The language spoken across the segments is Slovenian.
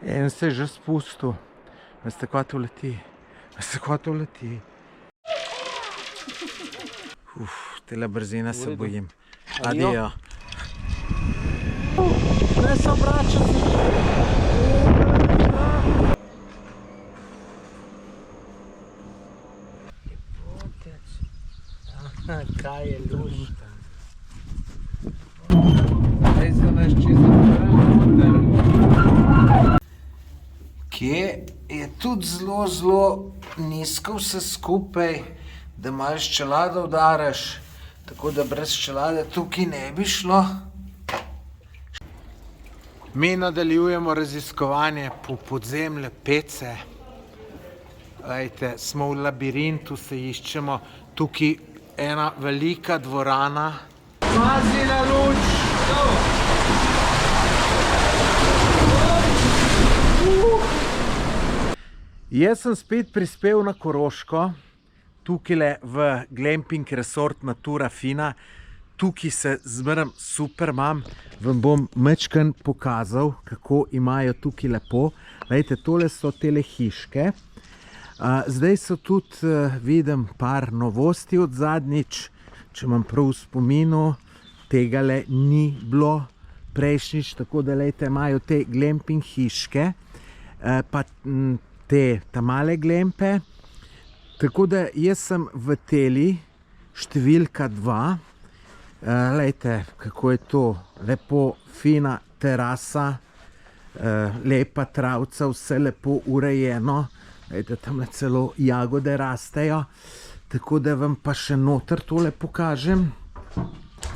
En se je že spustil. Veste, kaj to leti? Veste, kaj to leti? Tele brzine se bojim. Adijo. Ne se obračati. Kaj je lušta? Zdaj se naš čisto kje je tudi zelo nizko vse skupaj, da malo s čelado udaraš, tako da brez čelade tukaj ne bi šlo. Mi nadaljujemo raziskovanje po podzemlju pece. Glejte, smo v labirintu, se iščemo. Tukaj ena velika dvorana. Pazi na luč! Jaz sem spet prispel na Koroško, tukaj v glamping resort Natura Fina. Tukaj se zmeraj super imam, vam bom majčkeno pokazal, kako imajo tukaj lepo. Glejte, tole so tele hiške. Zdaj so tudi, vidim, par novosti od zadnjič. Če imam prav v spominu, tegale ni bilo prejšnjič, tako da glejte, imajo te glamping hiške, pa te male glempe. Tako da jaz sem v teli številka 2. Glejte, kako je to lepo, fina terasa, lepa travca, vse lepo urejeno. Glejte, tamle celo jagode rastejo. Tako da vam pa še noter tole pokažem.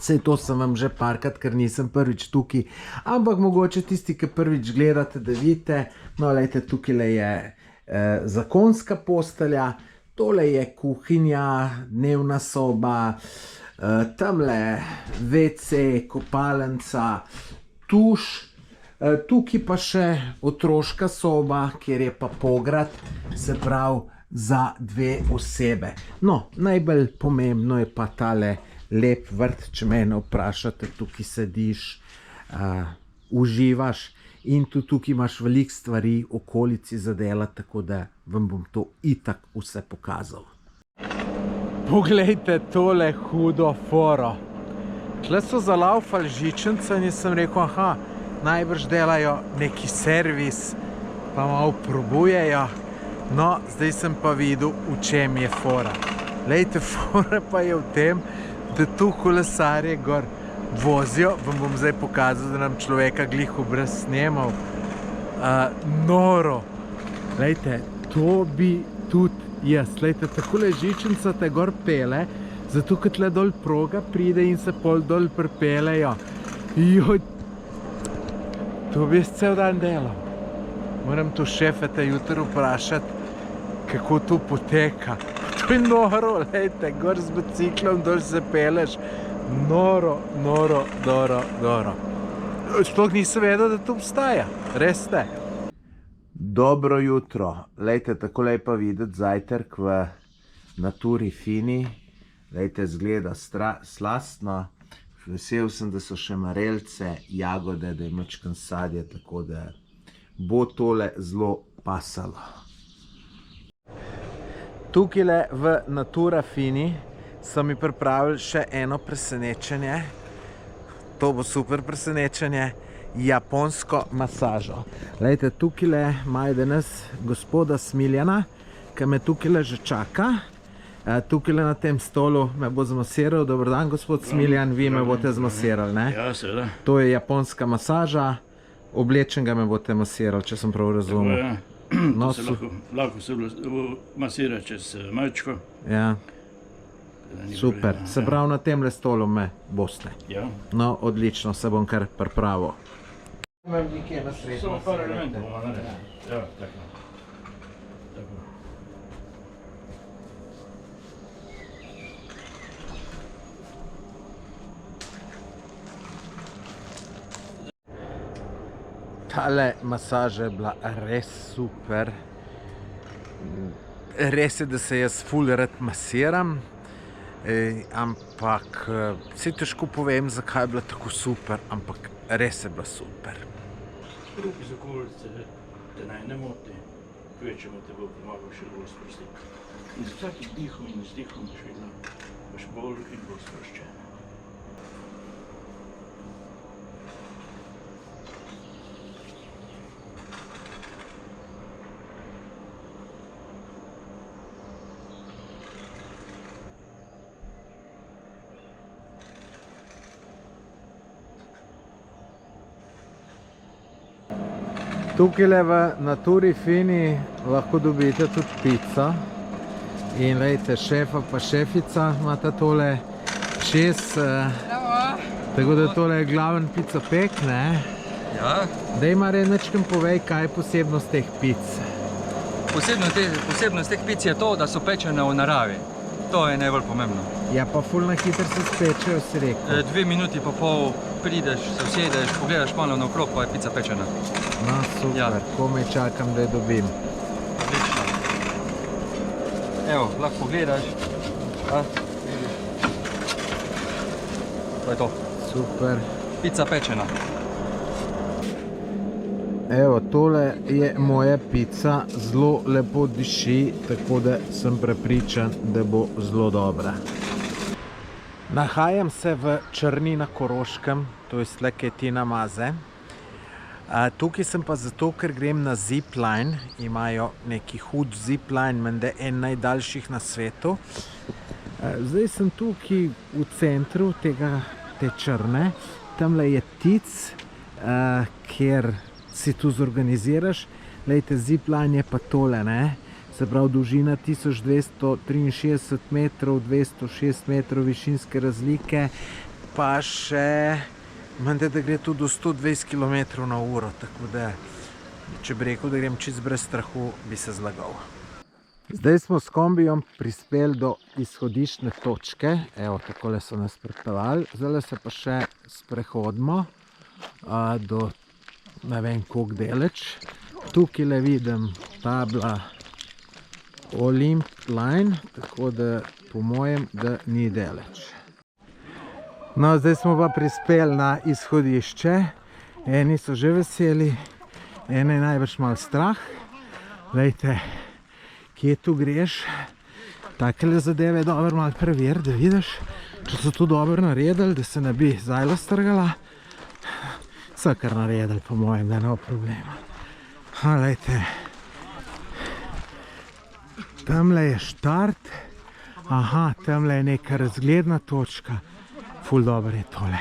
Sej to sem vam že parkrat, ker nisem prvič tukaj. Ampak mogoče tisti, ki prvič gledate, da vidite. No, glejte, tukaj je zakonska postelja, tole je kuhinja, dnevna soba, tamle WC, kopalnica, tuš, tukaj pa še otroška soba, kjer je pa pograd, se pravi za 2 osebe. No, najbolj pomembno je pa tale lep vrt, če mene vprašate, tukaj sediš, uživaš. In tudi tukaj imaš veliko stvari v okolici za delati, tako da vam bom to itak vse pokazal. Poglejte tole hudo foro. Tle so zalaufali žičence in jaz sem rekel, aha, najbrž delajo neki servis, pa malo probujejo. No, zdaj sem pa videl, v čem je fora. Glejte, fora pa je v tem, da tu kolesarje gor vozijo, vam bom zdaj pokazal, da nam človeka glih obraz snemal. Noro. Glejte, to bi tudi jaz. Glejte, takole žičenca te gor pele, zato kad tle dol proga pride in se pol dol pripelejo. Joj, to bi jaz cel dan delal. Moram tu šefete jutri vprašati, kako to poteka. To je noro, glejte, gor z biciklom dol se peleš. Noro. Sploh nisem vedel, da to obstaja. Res ste. Dobro jutro. Glejte, tako lepa videti zajtrk v Naturi Fini. Glejte, zgleda slastno. Vesel sem, da so še marelce, jagode, da je majčkeno sadje, tako da bo tole zelo pasalo. Tukaj v Natura Fini so mi pripravili še eno presenečenje. To bo super presenečenje. Japonsko masažo. Glejte, tukaj imajo danes gospoda Smiljana, ki me tukaj že čaka. Tukaj na tem stolu me bo zmasiral. Dober dan, gospod Smiljan, vi me boste zmasirali, ne? Ja, seveda. To je japonska masaža. Oblečenega me boste masirali, če sem prav razumel. Lahko se masira čez majčko. Ja. Super. Se pravi, na temle stolu me boste. Ja. No, odlično, se bom kar pripravil. Imam nekaj na srednjo. Samo par elementov bomo naredili. Ja, tako. Tale masaža je bila res super. Res je, da se jaz ful rad masiram, ampak vse težko povem, zakaj je bila tako super, ampak res je bila super. Ruki so kulice. te naj ne moti, kvečemo te bo pomagal še bolj sprostiti. In z vsakim dihom in izdihom boš videla, boš bolj in bolj sproščena. Tukaj v Naturi Fini lahko dobite tudi pico. In lejte, šefa pa šefica imata tole čez. Tako da tole je glaven picopek, ne? Ja, Daj Marjan, nečkem povej, kaj je posebnost teh pic. posebnost teh pic je to, da so pečene v naravi. To je najbolj pomembno. Ja, pa ful na hitro se spečejo, si rekel. 2 minuti pa pol prideš, se usedeš, pogledaš malo naokrog, pa je pica pečena. No, super, Ja. komaj čakam, da jo dobim. Odlično. Evo, lahko pogledaš. A, vidiš. To je to. Super. Pica pečena. Evo, tole je moja pica, zelo lepo diši, tako da sem prepričan, da bo zelo dobra. Nahajam se v Črni na Koroškem, to je tle, kje Tina Maze. Tukaj sem pa zato, ker grem na zipline, imajo neki hud zipline, menda en najdaljših na svetu. Zdaj sem tukaj v centru te Črne, tamle je Tic, kjer si tu zorganiziraš. Lejte, zipline je pa tole, ne? Se pravi, dolžina 1263 metrov, 206 metrov višinske razlike, pa še menda, da gre tu do 120 km na uro, tako da, če bi rekel, da grem čist brez strahu, bi se zlagal. Zdaj smo s kombijom prispeli do izhodiščne točke, evo, takole so nas pripeljali, zdaj se pa še sprehodimo do ne vem koliko deleč. Tukaj le vidim tabla Olymp Line, tako da po mojem, da ni deleč. No, zdaj smo pa prispeli na izhodišče. Eni so že veseli, ene je najbrž malo strah. Glejte, kje tu greš. Takele zadeve je dobro malo preveriti, da vidiš, če so to dobro naredili, da se ne bi zajla strgala. Vse kar naredili, po mojem, da ne bo problema. Glejte, tamle je štart. Aha, tamle je neka razgledna točka. Ful dobro je tole.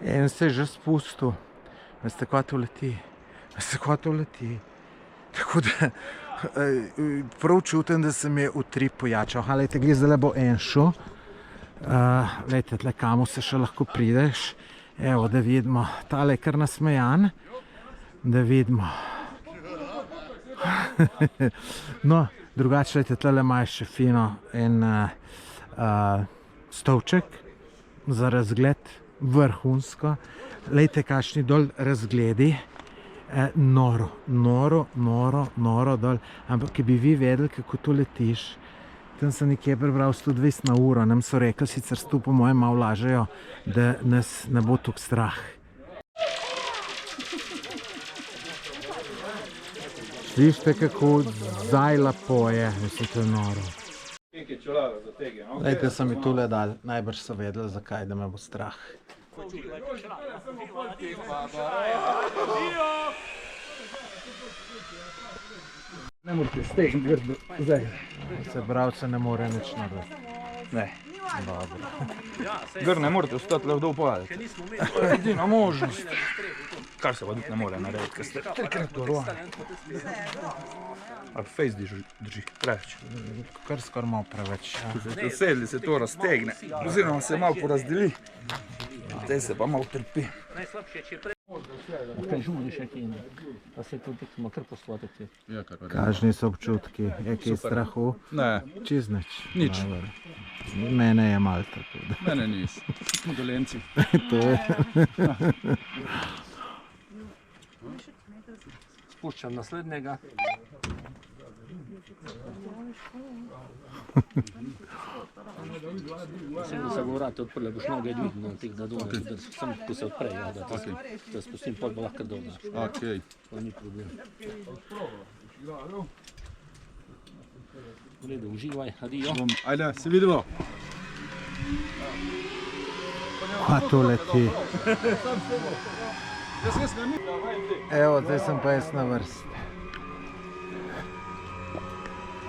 En se je že spustil. Veste, kaj to leti? Veste, kaj to leti? Tako da prav čutim, da se mi je utrip pojačal. Glejte, glej, zdaj bo en šel. Glejte, tle kamo se še lahko prideš. Evo, da vidimo, tale je kar nasmejan. Da vidimo. No, drugače, glejte, tale imaš še fino en stolček za razgled, vrhunsko. Glejte, kakšni dol razgledi. Noro, noro, noro, noro dol. Ampak, ki bi vi vedeli, kako to letiš, tam sem nekje prebral 120 na uro. Nam so rekli, sicer tu po mojem malo lažejo, da nas ne bo toliko strah. Slišite, kako zajla poje, mislim, to je noro. Glejte, so mi tule dali, najbrž so vedeli, zakaj, da me bo strah. Ne morate stegniti grdo zdaj. Se pravi, se ne more nič narediti. Ne. Dobro. Gr ne morate ostati lahko upadati. To je edina možnost. Kar se pa tudi ne more narediti, ker ste trikrat porovani. Ali fejs drži, preveč. Kar skoraj malo preveč. Sedli se to raztegne, oziroma se malo porazdeli. Potem se pa malo trpi. Kakšni so občutki? Je kaj strahu? Ne, Čez nič. Nič. Dobro. Mene je malo tako. Da. mene nis. Smo dolenci. To je. Spuščam naslednjega. Sem da se bo vrata odprla, boš noge dvignil, teh da dol, samo ko se odpre, ja, da spustim, pol bo lahko dol. Okej. To ni problem. V redu, uživaj, adijo. Ajde, se vidimo. A to leti. Evo, zdaj sem pa jaz na vrsti.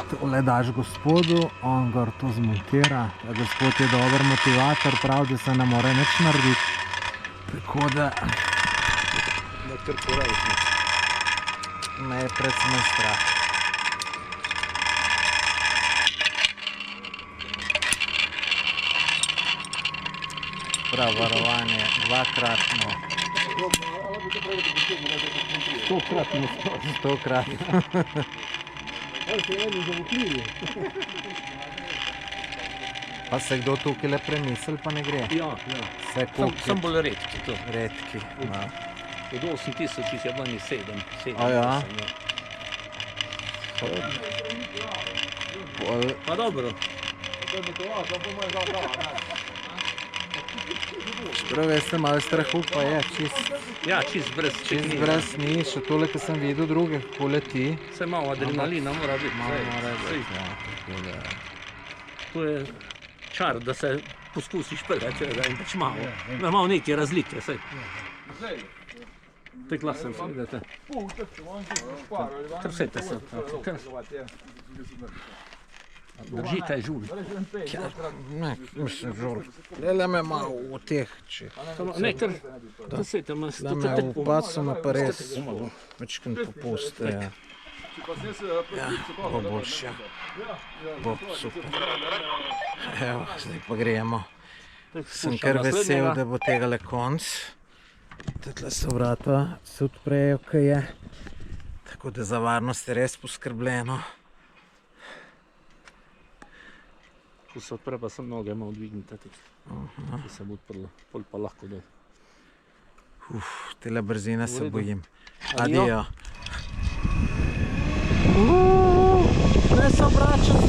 Tole daš gospodu, on gor to zmontira. Gospod je dober motivator, prav, da se ne more nič narediti. Tako da me je predvsem strah. Prav, varovanje, dvakratno. Stokratno. Pa se kdo tukaj le premisli, pa ne gre? Ja. Sem bolj redki to. Redki. Od 8000 jih je ven 7. A ja? Pa dobro. Čeprav veste, malo strahu pa je, Ja, čist brez ni, še tole, ko sem videl druge, kako leti. Vse malo adrenalina mora biti. To je čar, da se poskusiš peljati, da je pač malo. Da malo neke razlike, saj. To je klasen, vidite. Trsete se. Držite žul. Ne, mislim žul. Lele me malo v teh, če. Ne, trsete me. Da me v pacu me pa res večkrat popuste. Ja, bo boljše. Bo super. Evo, zdaj pa gremo. Sem kar vesel, da bo tega le konc. Tukaj so vrata, se odprejo, kaj je. Tako da za varnost je res poskrbljeno. Ko se odpre, pa sem noge malo dvignite. Ko se bo odprlo, pol pa lahko dol. Tele brzine se bojim. Adijo. Ne se obračati.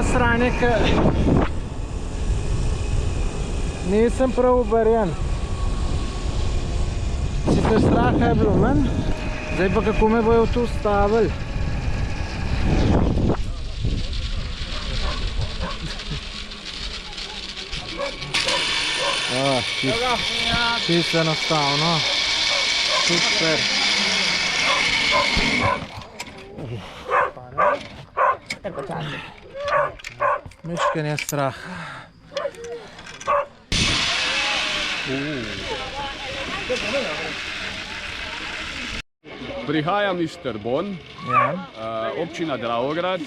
Sranje, nisem prav uberjen. Sicer straha je bilo manj, zdaj pa kako me bojo tu ustavili. Čisto enostavno. Super. Mičken je strah. Prihajam iz Trbonj, občina Dravograd,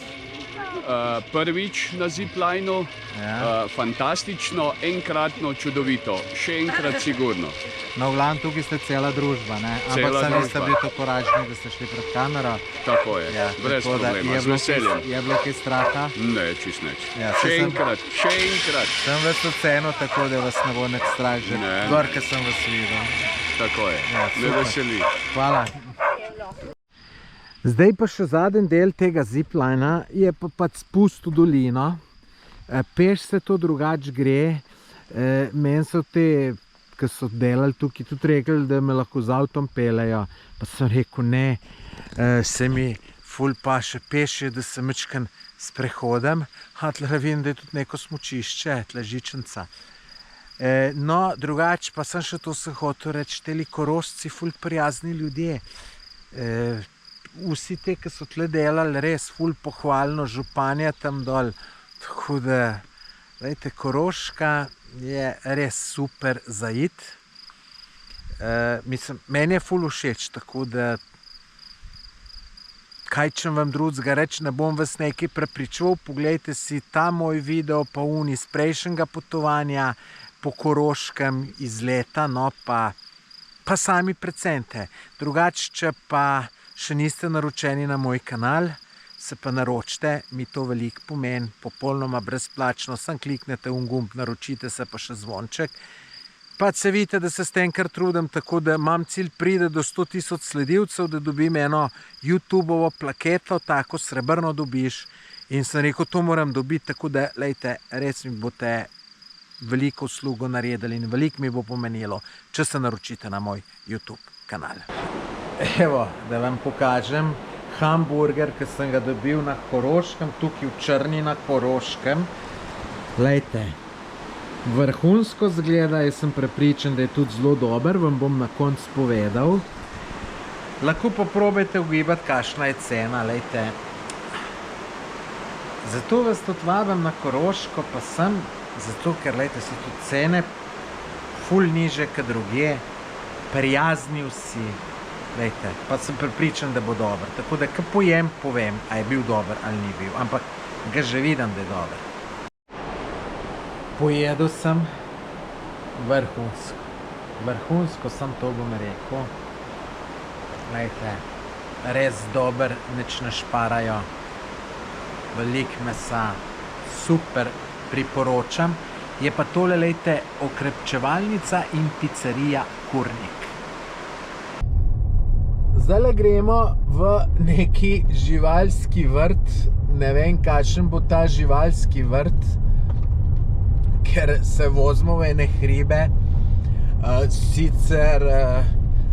prvič na ziplineu, fantastično, enkratno, čudovito, še enkrat sigurno. No, v glavnem tukaj ste cela družba, ne? Ampak se niste bili tako ražni, da ste šli pred kamero. Tako je, brez problema, z veseljem. Je bilo kaj straha? Ne, čist neč. Še enkrat. Sem vas ocenil tako, da vas ne bo nek strah že. Gor, ko sem vas videl. Tako je, me veseli. Hvala. Zdaj pa še zadnji del tega ziplina je pa pač spust v dolino. Peš se to drugače gre. Meni so te, ki so delali tukaj, tudi rekli, da me lahko z avtom peljejo. Pa sem rekel ne, se mi ful pa še peš je, da se mečkan sprehodem. Tle vidim, da je tudi neko smučišče, tle žičenca. No, drugače pa sem še to se hotel reči, teli Korošci ful prijazni ljudje. Vsi te, ki so tle delali, res ful pohvalno, županja tam dol. Tako da, glejte, Koroška je res super za it. Mislim, meni je ful všeč, tako da kaj čem vam drugega reči, ne bom vas nekaj prepričal. Poglejte si ta moj video, pa un iz prejšnjega potovanja po Koroškem iz leta, no pa sami precenite. Drugače, če pa še niste naročeni na moj kanal, se pa naročite, mi to veliko pomeni, popolnoma brezplačno, samo kliknete v gumb, naročite se pa še zvonček. Pa se vidite, da se s tem kar trudim, tako da imam cilj pride do 100 000 sledilcev, da dobim eno YouTubeovo plaketo, tako srebrno dobiš. In sem rekel, to moram dobiti, tako da, lejte, res mi boste veliko uslugo naredili in veliko mi bo pomenilo, če se naročite na moj YouTube kanal. Evo, da vam pokažem hamburger, ki sem ga dobil na Koroškem, tukaj v Črni na Koroškem. Lejte, vrhunsko zgleda, jaz sem prepričan, da je tudi zelo dober, vam bom na koncu povedal. Lahko pa probajte ugibati, kakšna je cena, lejte. Zato vas tudi vabim na Koroško, pa sem, zato ker, lejte, so tudi cene ful niže kot drugje, prijazni vsi, lejte, pa sem prepričan, da bo dober. Tako da, ko pojem, povem, a je bil dober ali ni bil, ampak ga že vidim, da je dober. Pojedel sem vrhunsko. Vrhunsko sem, to bom rekel. Lejte, res dober, nič ne šparajo. Veliko mesa, super, priporočam. Je pa tole, lejte, okrepčevalnica in pizzerija Kurnik. Zdajle gremo v neki živalski vrt. Ne vem, kakšen bo ta živalski vrt, ker se vozimo v ene hribe. Sicer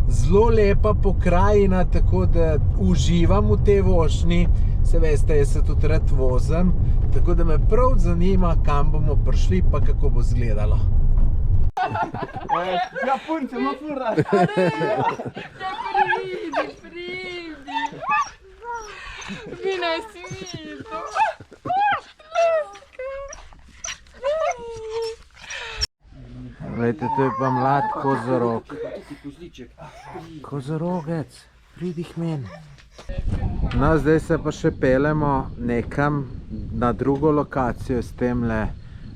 zelo lepa pokrajina, tako da uživam v tej vožnji. Se veste, jaz se tudi rad vozim, tako da me prav zanima, kam bomo prišli, pa kako bo izgledalo. Ja, punce, ma furra! Pridi! Vino je svinito! Glejte, to je pa mlad kozorog. Kozorogec, pridi k meni. No, zdaj se pa še pelemo nekam na drugo lokacijo s temle,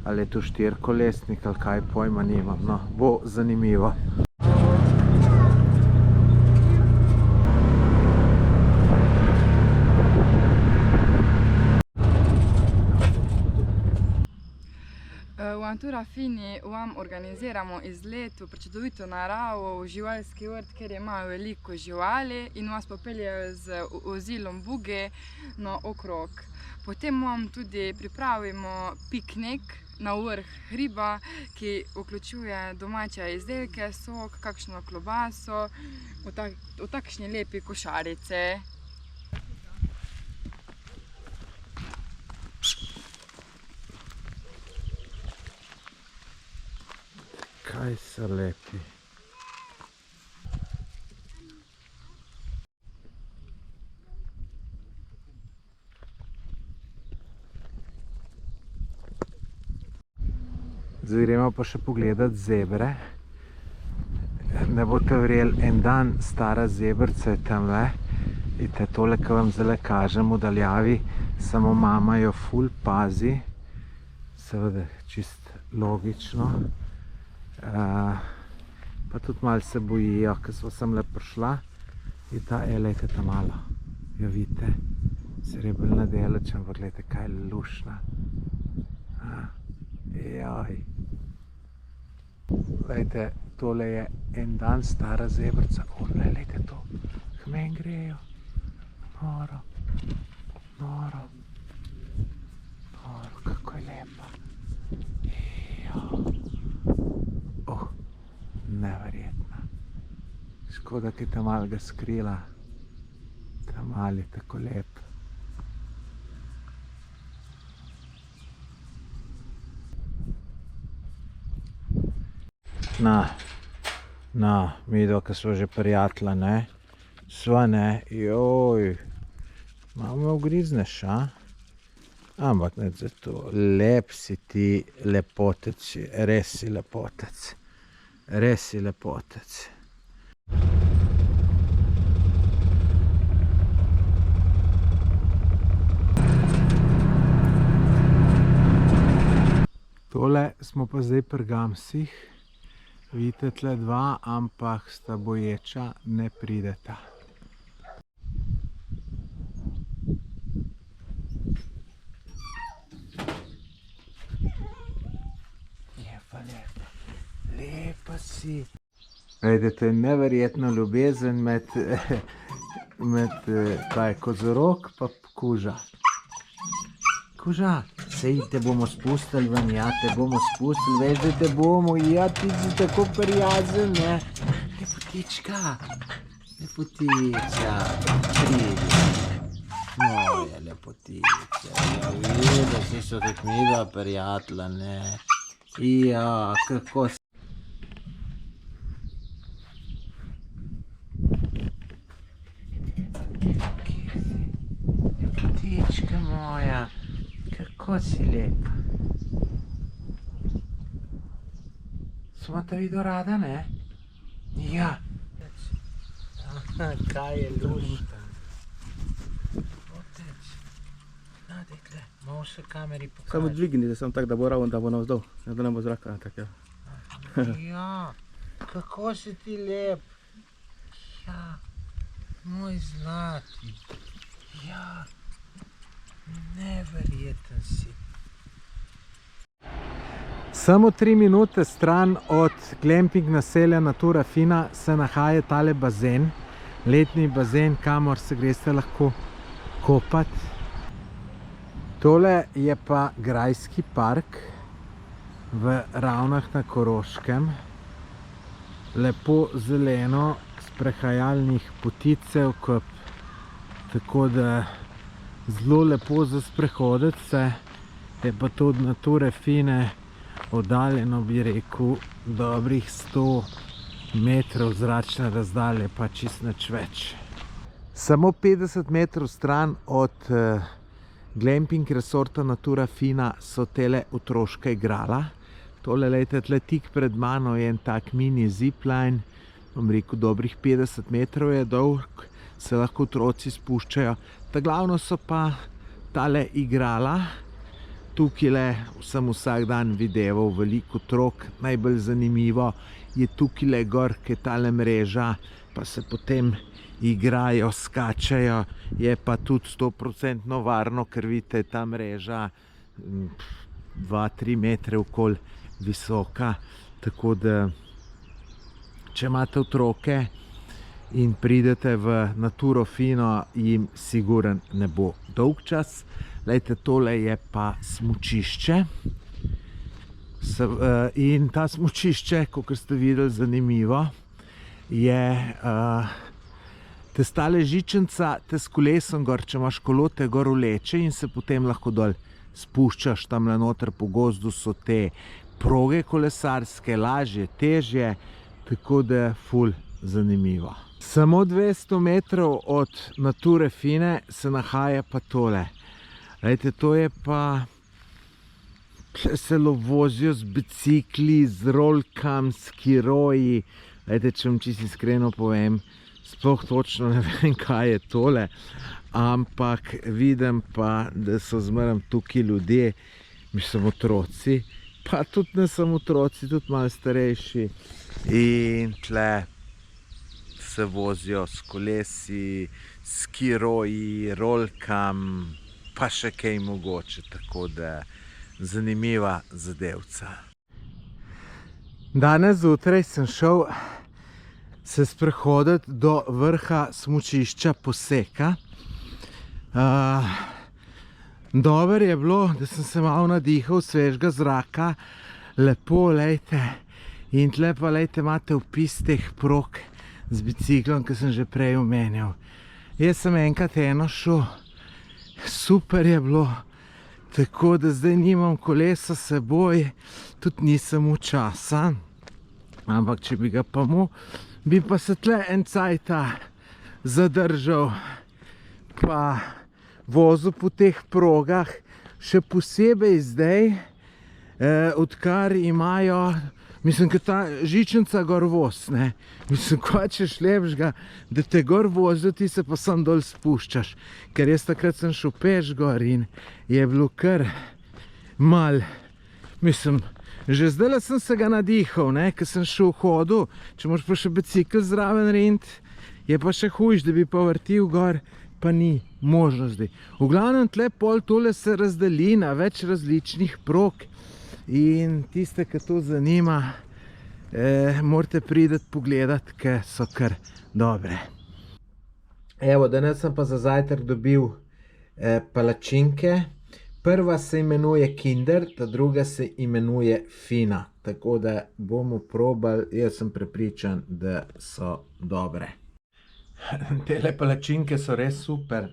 ali je tu štirikolesnik ali kaj, pojma nimam, no, bo zanimivo. V Antura Fini vam organiziramo izlet v prečudovito naravo, v živalski vrt, kjer imajo veliko živali in vas popeljejo z vozilom buge okrog. Potem vam tudi pripravimo piknik na vrh hriba, ki vključuje domače izdelke, sok, kakšno klobaso, v takšni lepi košarice. Kaj so lepi. Zdaj gremo pa še pogledat zebre. Ne boste verjeli, en dan stara zebrca je tamle. Vidite, tole, ki vam zdaj kažem v daljavi, samo mama jo ful pazi. Seveda, čist logično. Pa tudi malo se bojijo, ker smo semle prišla. In ta, lejte ta malo, jo vidite, srebrna deleč, ampak gledajte, kaj je lušna. Joj. Lejte, tole je en dan stara zebrca. Lejte to, k meni grejo. Noro, noro, noro, kako je lepa. Neverjetna. Škoda, ki je ta malega skrila. Ta Ali tako lep. Midva, ki sva že prijatelja, ne? Sva, ne? Joj. Malo me ugrizneš, a? Ampak ne zato. Lep si ti, lepotec si. Res si lepotec. Res si lepotec. Tole smo pa zdaj pri Gamsih. Vidite tle dva, ampak sta boječa, ne prideta. Je pa lepa. Lepa si. Glejte, to je neverjetna ljubezen med kozorog pa kuža. Kuža, sej te bomo spustili ven, ja, te bomo spustili, veš, da te bomo, ja, ti si tako prijazen, ne? Lepotička, lepotička, pridi. Moja lepotička, ja, vidim, da si so tudi midva prijatelja, ne? Ja, kako si. Lepotička moja. Kako si lep. Smo te videl rada, ne? Ja. Kaj je lušta. Otec. Na, dekle, malo še kameri pokaži. Samo dvignite, samo tako, da bo ravno, da bo navzdol. Da ne bo zraka, tako. Ja, kako si ti lep. Ja, moj zlati. Ja. Neverjeten si. Samo 3 minute stran od glamping naselja Natura Fina se nahaja tale bazen, letni bazen, kamor se greste lahko kopati. Tole je pa grajski park v Ravnah na Koroškem. Lepo zeleno, sprehajalnih poticev, tako da zelo lepo za sprehoditi se, je pa to od Nature Fine oddaljeno, bi rekel, dobrih 100 metrov zračne razdalje, pa čist nič več. Samo 50 metrov stran od glamping resorta Natura Fina so tele otroška igrala. Tole, lejte, tle tik pred mano je en tak mini zipline, bom rekel, dobrih 50 metrov je dolg, se lahko otroci spuščajo. Ta glavno so pa tale igrala. Tukajle sem vsak dan videval veliko otrok. Najbolj zanimivo je tukajle gor, ki je tale mreža, pa se potem igrajo, skačajo. Je pa tudi 100% varno, ker vidite, ta mreža 2-3 metre okoli visoka. Tako da, če imate otroke in pridete v Naturo Fino, jim siguren ne bo dolg čas. Lejte, tole je pa smučišče. In ta smučišče, kot ste videli, zanimivo, je te stale žičenca, te s kolesom gor, če imaš kolo, te gor vleče in se potem lahko dol spuščaš. Tamle noter po gozdu so te proge kolesarske, lažje, težje, tako da ful zanimivo. Samo 200 metrov od Nature Fine se nahaja pa tole. Lejte, to je pa, tle se vozijo z bicikli, z rolkami, s skiroji. Lejte, če vam čisto iskreno povem, sploh točno ne vem, kaj je tole, ampak vidim pa, da so zmeraj tukaj ljudje, mislim otroci, pa tudi ne samo otroci, tudi malo starejši. In tle se vozijo s kolesi, skiroji, rolkami, pa še kaj mogoče, tako da zanimiva zadevca. Danes zjutraj sem šel se sprehoditi do vrha smučišča Poseka. Dobro je bilo, da sem se malo nadihal svežega zraka, lepo, lejte. In tle pa, lejte, imate opis teh prog z biciklom, ki sem že prej omenjal. Jaz sem enkrat eno šel, super je bilo, tako da zdaj nimam kolesa s seboj, tudi nisem v časa, ampak če bi ga pa mu, bi pa se tle en cajta zadržal, pa vozil po teh progah, še posebej zdaj, odkar imajo, mislim, ka ta žičnica gor voz, ne, mislim, ko češ lepšega, da te gor vozijo, ti se pa sam dol spuščaš, ker jaz takrat sem šel peš gor in je bilo kar mal, mislim, že zdaj sem se ga nadihal, ne, ker sem šel v hodu, če moraš pa še bicikl zraven rint, je pa še hujš, da bi pa vrtil gor, pa ni možnosti. V glavnem tle pol tole se razdeli na več različnih prog in tiste, ki to zanima, morate priti pogledati, ker so kar dobre. Evo, danes sem pa za zajtrk dobil palačinke. Prva se imenuje Kinder, ta druga se imenuje Fina. Tako da bomo probali, jaz sem prepričan, da so dobre. Tele palačinke so res super.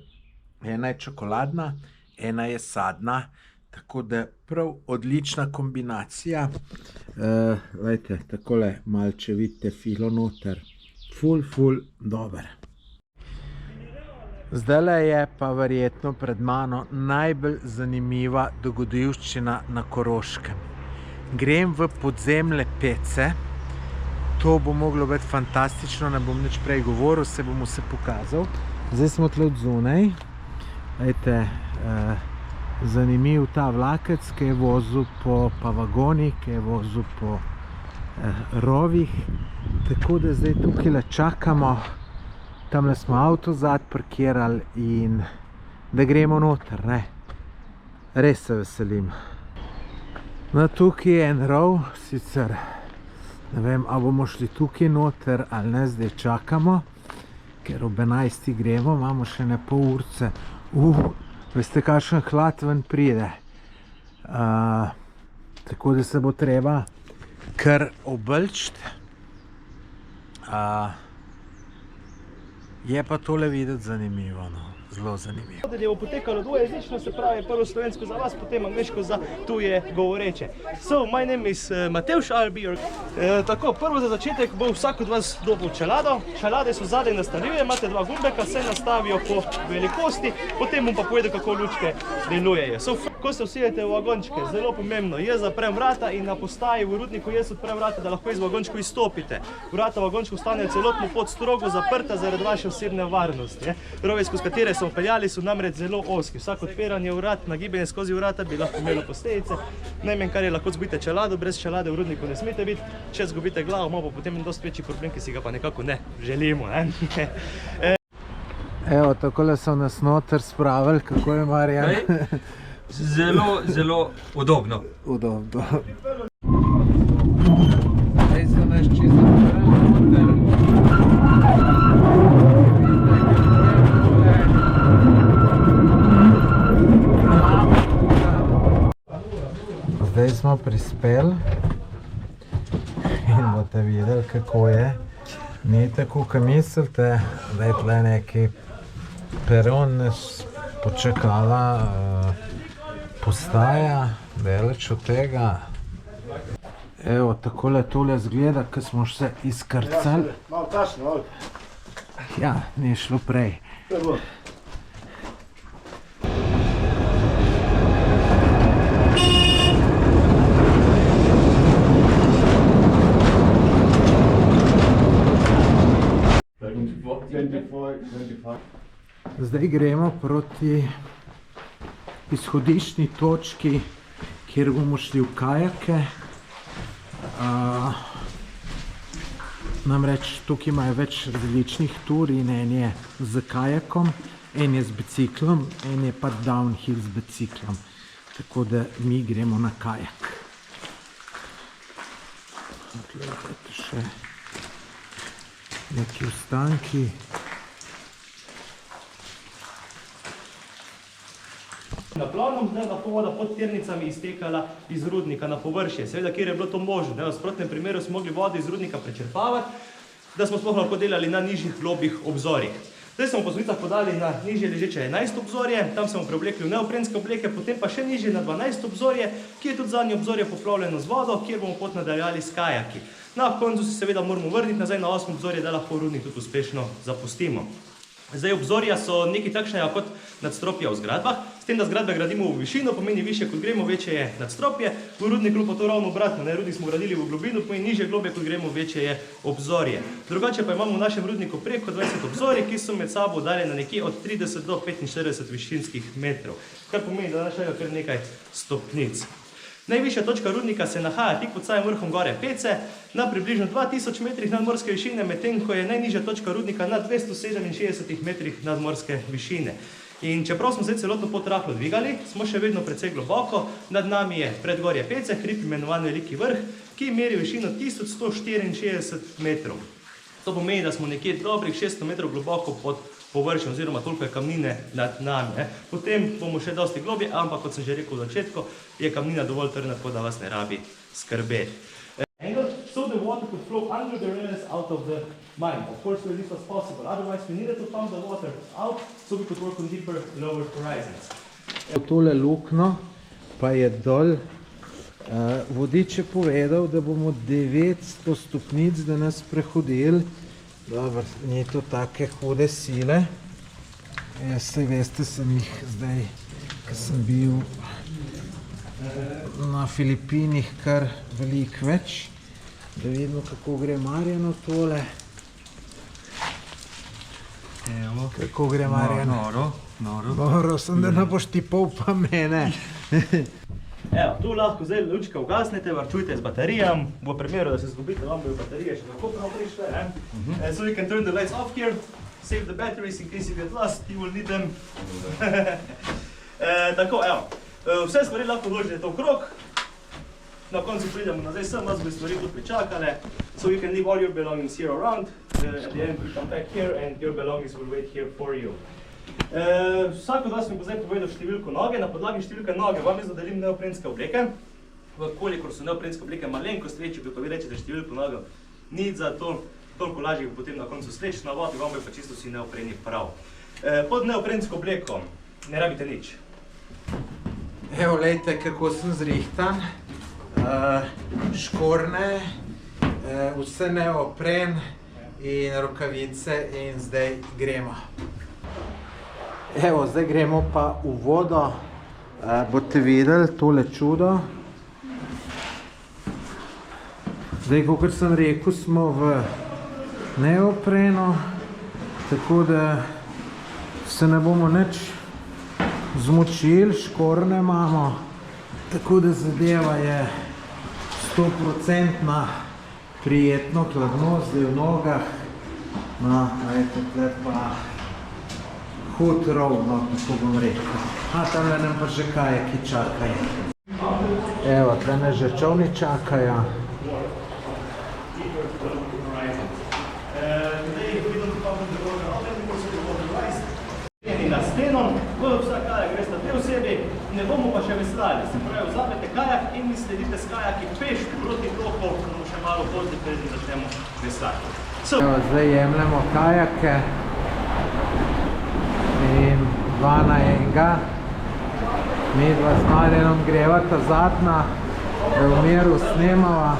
Ena je čokoladna, ena je sadna, tako da prav odlična kombinacija. Glejte, takole malo, če vidite filo noter. Ful dober. Zdajle je pa verjetno pred mano najbolj zanimiva dogodivščina na Koroškem. Grem v podzemne pece. To bo moglo biti fantastično, ne bom nič prej govoril, se bom vse pokazal. Zdaj smo tle od zunaj. Ejte, zanimiv ta vlakec, ki je vozil po vagoni, ki je vozil po rovih. Tako da zdaj tukaj čakamo. Tamle smo avto zad parkirali in da gremo noter, ne. Res se veselim. No, tukaj je en rov, sicer ne vem, a bomo šli tukaj noter ali ne, zdaj čakamo, ker ob 11. gremo, imamo še ne pol urce. Veste, kakšen hlad ven pride. Tako da se bo treba kar obleči. Je pa tole videti zanimivo, no. Zelo zanimivo. Je bo potekalo dvojezično, se pravi prvo slovensko za vas, potem angleško za tuje govoreče. So, my name is Matevž, I'll be your... Tako, prvo za začetek bo vsak od vas dobil čelado. Čelade so zadaj nastavljive, imate dva gumbeka, se nastavijo po velikosti, potem bom pa povedal, kako lučke delujejo. So, ko se usedete v vagončke, zelo pomembno, jaz zaprem vrata in na postaji v Rudniku jaz odprem vrata, da lahko iz vagončku izstopite. Vrata vagončku ostanejo celotno pot strogo zaprta zaradi vaše osebne varnosti. Rovi, skozi katere smo peljali, so namreč zelo ozki. Vsak odpiranje vrat, nagibanje skozi vrata bi lahko imelo posledice. Najmanj, kar je, lahko zgubite čelado, brez čelade v Rudniku ne smete biti. Če zgubite glavo, ima pa potem dosti večji problem, ki si ga pa nekako ne želimo. Evo, takole so nas noter spravili, kako je, Marjan? Zelo udobno. Udobno. Zdaj so nas čisto noter. Zdaj smo prispeli in boste videli, kako je. Ni tako, kot mislite, da je tle neki peron, nas počakala postaja, daleč od tega. Evo, takole tole zgleda, ko smo se izkrcali. Malo tašno, malo. Ja, ni šlo prej. Zdaj gremo proti izhodiščni točki, kjer bomo šli v kajake. Namreč tukaj imajo več različnih tur in en je z kajakom, en je z biciklom, en je pa downhill z biciklom. Tako da mi gremo na kajak. Gledajte še neki ostanki. Naplanom, da bo voda pod tirnicami iztekala iz rudnika na površje. Seveda, kjer je bilo to možno. V sprotnem primeru smo mogli vodo iz rudnika prečrpavati, da smo sploh lahko delali na nižjih globih obzorih. Zdaj smo po Svicah podali na nižje ležeče 11 obzorje, tam smo preoblekli v neoprenske obleke, potem pa še nižje na 12 obzorje, ki je tudi zadnje obzorje poplavljeno z vodo, kjer bomo pot nadaljali s kajaki. Na koncu se seveda moramo vrniti nazaj na 8 obzorje, da lahko rudnik tudi uspešno zapustimo. Zdaj obzorja so nekaj takšnega kot nadstropja v zgradbah, s tem, da zgradbe gradimo v višino, pomeni više kot gremo, večje je nadstropje, v rudniku pa to ravno obratno, rudnik smo gradili v globino, pomeni nižje globje kot gremo, večje je obzorje. Drugače pa imamo v našem rudniku preko 20 obzorij, ki so med sabo oddaljene nekje od 30 do 45 višinskih metrov, kar pomeni, da našega kar nekaj stopnic. Najvišja točka rudnika se nahaja tik pod samim vrhom gore Pece, na približno 2000 metrih nadmorske višine, medtem ko je najnižja točka rudnika na 267 metrih nadmorske višine. In čeprav smo se celotno pot rahlo dvigali, smo še vedno precej globoko, nad nami je predgorje Pece, hrib imenovan Veliki vrh, ki meri višino 1164 metrov. To pomeni, da smo nekje dobrih 600 metrov globoko pod površjem, oziroma toliko je kamnine nad nami. Potem bomo še dosti globje, ampak kot sem že rekel v začetku, je kamnina dovolj trdna, tako da vas ne rabi skrbeti. So the water could flow under the rails out of the mine. Of course, where this was possible. Otherwise, we needed to pump the water out so we could work on deeper, lower horizons. Tole lukno pa je dol. Vodič je povedal, da bomo 900 stopnic danes prehodili. Dobro, ni to take hude sile. Saj veste, sem jih zdaj, ko sem bil na Filipinih, kar veliko več. Da vidimo, kako gre Marjano tole. Evo. Kako gre Marjano? Noro. Noro, sem da ne boš tipal pa mene. Evo, tu lahko zdaj lučke ugasnete, varčujte z baterijam. V primeru, da se zgubite, vam bojo baterije še lahko prav prišle. So you can turn the lights off here, save the batteries in case you get lost, you will need them. Tako, evo, vse stvari lahko vložite okrog. Na koncu pridemo nazaj sem, vas bo stvari tudi pričakale. So you can leave all your belongings here around. At the end we come back here and your belongings will wait here for you. Vsak od vas mi bo zdaj povedal številko noge. Na podlagi številke noge vam jaz dodelim neoprenske obleke. Kolikor so neoprenske obleke malenkost večji, ko pa vi rečete številko noge, nič za to, toliko lažje bo potem na koncu sleč na vodi, vam bo pa čisto vsi neopreni prav. Pod neoprensko obleko ne rabite nič. Evo, lejte, kako sem zrihtan. Škorne, vse neopren in rokavice in zdaj gremo. Evo, zdaj gremo pa v vodo. Boste videli tole čudo. Zdaj, kot sem rekel, smo v neoprenu, tako da se ne bomo nič zmočili, škorne imamo, tako da zadeva je 100% prijetno hladno, zdaj v nogah. No, ajte, tle pa hud rovno, tako bom rekel. Tamle nam pa že kajaki čakajo. Evo, tle nas že čovni čakajo. Na steno, vsak kajak gre sta 2 osebi, ne bomo pa še veslali. Se pravi, vzamete kajak in mi sledite s kajaki peš proti toku, bomo še malo pozdi, preden začnemo veslati. Evo, zdaj jemljemo kajake in 2 na enega. Mi dva s Marjanom greva ta zadnja, da v miru snemava.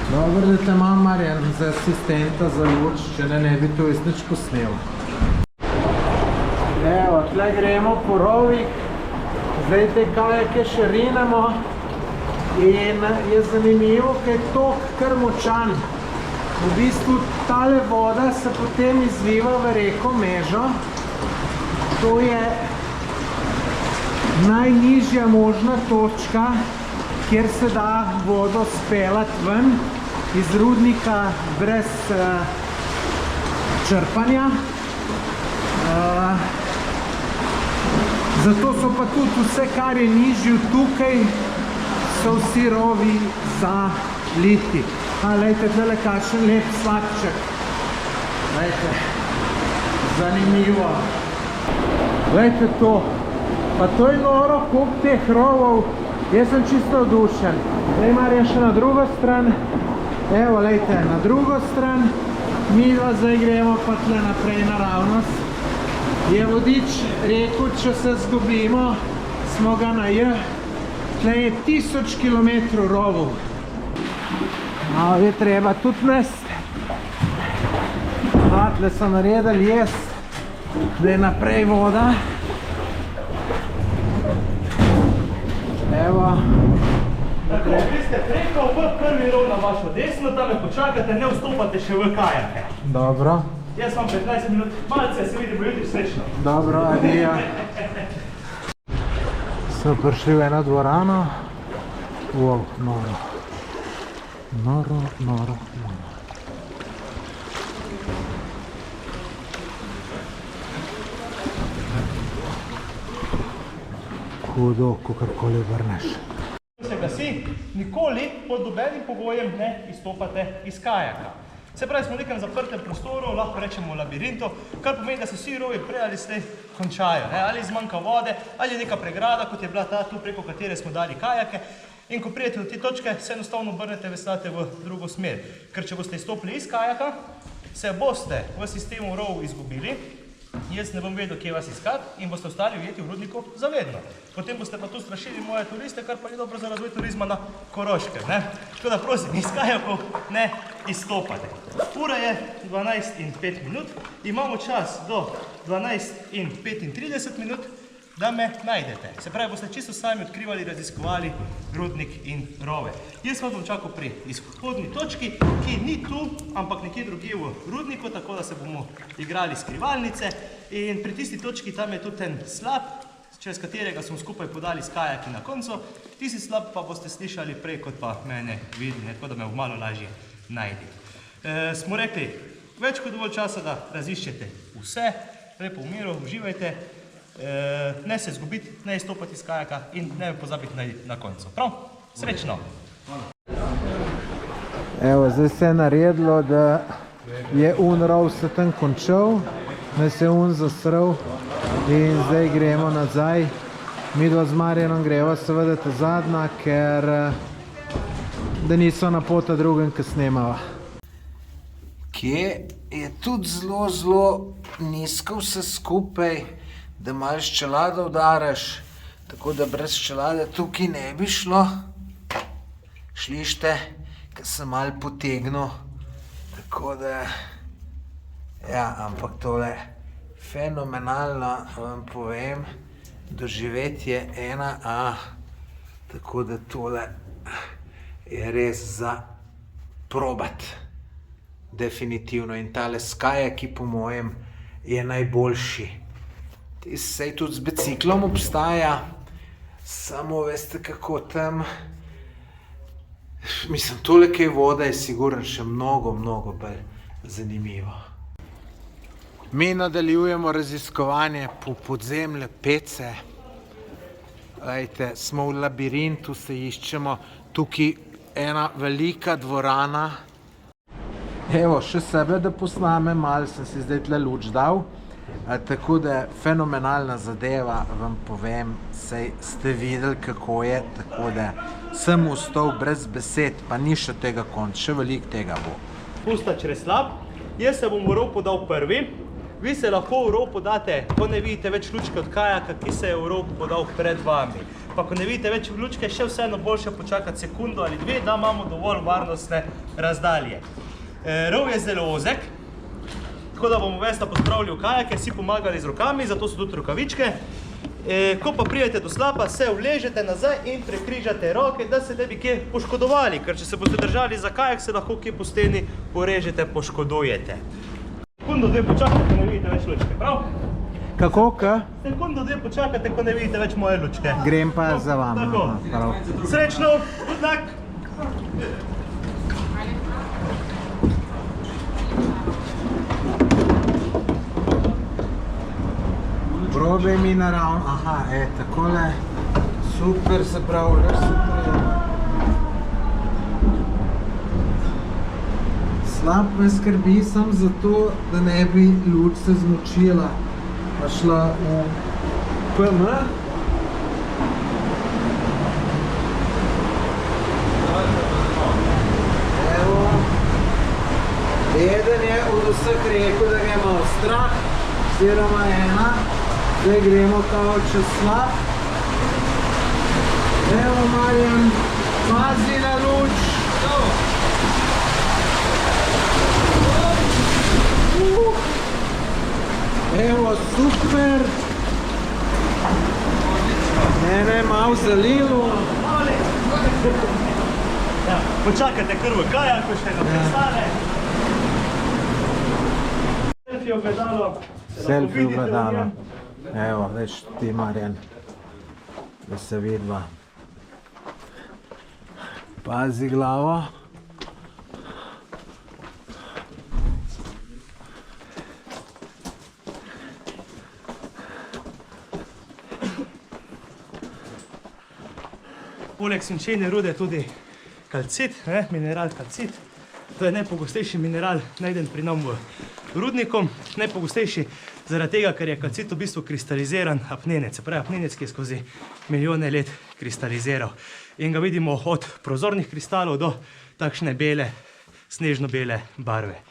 Dobro, da te imam, Marjan, za asistenta za luč, če ne bi to jaz nič posnel. Evo, tle gremo po rovih, zdaj te kajake še rinemo in je zanimivo, ker je tok kar močan. V bistvu tale voda se potem izliva v reko Mežo. To je najnižja možna točka, kjer se da vodo speljati ven iz rudnika brez črpanja. Zato so pa tudi vse, kar je nižje tukaj, so vsi rovi zaliti. Lejte, tole kakšen lep sladček. Lejte, zanimivo. Lejte to. Pa to je noro, koliko teh rovov. Jaz sem čisto odušen. Zdaj Marjan še na drugo stran. Evo, lejte, na drugo stran. Mi zdaj gremo pa tle naprej naravnost. Je vodič rekel, če se zgubimo, smo ga na J. Tle je 1000 kilometrov rovov. Je treba tudi nesti. Tle so naredili jaz, da je naprej voda. Evo. Tako, vi ste preko v prvi rov na vašo desno, tam me počakate, ne vstopate še v kajake. Dobro. Jaz vam 15 minut, malce se vidimo jutri, srečno. Dobro, adijo. Smo prišli v eno dvorano. Wow, noro. Noro. Hudo, kakorkoli vrneš. Se glasi, nikoli pod nobenim pogojem ne izstopate iz kajaka. Se pravi, smo v nekem zaprtem prostoru, lahko rečemo labirintu, kar pomeni, da se vsi rovi prej ali slej končajo. Ali zmanjka vode, ali je neka pregrada, kot je bila ta tu, preko katere smo dali kajake. In ko prijete do te točke, se enostavno obrnete, veslate v drugo smer. Ker če boste izstopili iz kajaka, se boste v sistemu rov izgubili, jaz ne bom vedel, kje vas iskati in boste ostali ujeti v rudniku zavedno. Potem boste pa tu strašili moje turiste, kar pa ni dobro za razvoj turizma na Koroškem. Tako da prosim, iz kajakov ne izstopate. Ura je 12:05, imamo čas do 12:35 minut, da me najdete. Se pravi, boste čisto sami odkrivali, raziskovali rudnik in rove. Jaz vam bom čakal pri izhodni točki, ki ni tu, ampak nekje drugje v rudniku, tako da se bomo igrali skrivalnice. In pri tisti točki tam je tudi en slap, čez katerega smo skupaj podali s kajaki na koncu. Tisti slap pa boste slišali prej, kot pa mene videli, tako da me bo malo lažje najti. Smo rekli, več kot dovolj časa, da raziščete vse, lepo v miru, uživajte. Ne se izgubiti, ne izstopati iz kajaka in ne pozabiti najti na koncu. Prav? Srečno! Evo, zdaj se je naredilo, da je rov se tam končal, da se je zasral in zdaj gremo nazaj. Mi dva z Marjanom greva seveda ta zadnja, ker da niso na pota drugem, ki snemava. Kje je tudi zelo nizko vse skupaj, da malo s čelado udaraš, tako da brez čelade tukaj ne bi šlo. Šlište, ker sem malo potegnil, tako da, ja, ampak tole fenomenalno, vam povem, doživetje 1A, tako da tole je res za probat, definitivno. In tale skajaki, po mojem, je najboljši. Sej tudi z biciklom obstaja, samo veste kako tam, mislim, tole kaj voda je sigurno še mnogo bolj zanimivo. Mi nadaljujemo raziskovanje po podzemlje pece. Glejte, smo v labirintu, se iščemo, tukaj ena velika dvorana. Evo, še sebe da posnamem, malo sem si zdaj tle luč dal. Tako da fenomenalna zadeva, vam povem, saj ste videli, kako je, tako da sem ustal brez besed, pa ni še tega konc, še veliko tega bo. Pusta čez slab, jaz se bom v rov podal prvi, vi se lahko v rov podate, ko ne vidite več lučke od kajaka, ki se je v rov podal pred vami. Pa ko ne vidite več lučke, še vseeno boljše počakati sekundo ali dve, da imamo dovolj varnostne razdalje. Rov je zelo ozek, tako da bomo vesla pospravili v kajake, si pomagali z rokami, zato so tudi rokavičke. Ko pa pridete do slapa, se vležete nazaj in prekrižate roke, da se ne bi kje poškodovali, ker če se boste držali za kajak, se lahko kje po steni porežete, poškodujete. Sekundo dve počakate, ko ne vidite več lučke, prav? Kako, ka? Sekundo dve počakate, ko ne vidite več moje lučke. Grem pa za vama. Tako. Srečno, good luck! Probaj mi naravno, aha, takole, super, se pravi, lež se treba. Slab me skrbi sam zato, da ne bi luč se zmočila, pa šla v PM. Evo, eden je v vseh rekel, da gremo v strah, oziroma ena, zdaj gremo kao čez slab. Evo Marjan, pazi na luč. Evo, super. Mene malo zalilo. Ja, počakajte kar v kajaku, še eno prestane. Selfie ogledalo. Selfie ogledalo. Evo, veš ti Marjan, da se vidva. Pazi glavo. Poleg svinčene rude tudi kalcit, mineral kalcit. To je najpogostejši mineral, najden pri nam v rudniku. Najpogostejši zaradi tega, ker je kalcit v bistvu kristaliziran apnenec. Se pravi apnenec, ki je skozi milijone let kristaliziral. In ga vidimo od prozornih kristalov do takšne bele, snežno-bele barve.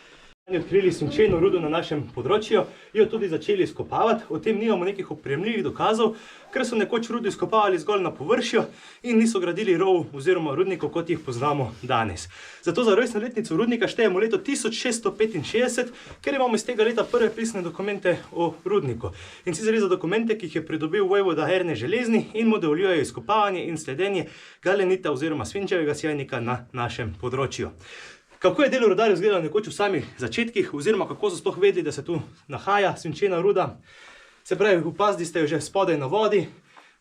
Odkrili svinčeno rudo na našem področju, jo tudi začeli izkopavati. O tem nimamo nekih opremljivih dokazov, ker so nekoč rudo izkopavali zgolj na površju in niso gradili rov oziroma rudnikov, kot jih poznamo danes. Zato za rojstno letnico rudnika štejemo leto 1665, ker imamo iz tega leta prve pisne dokumente o rudniku. In sicer za dokumente, ki jih je pridobil vojvoda Ernest Železni in mu dovoljujejo izkopavanje in sledenje galenita oziroma svinčevega sijajnika na našem področju. Kako je delo rudarjev izgledalo nekoč v samih začetkih, oziroma kako so sploh vedeli, da se tu nahaja svinčena ruda? Se pravi, opazili ste jo že spodaj na vodi,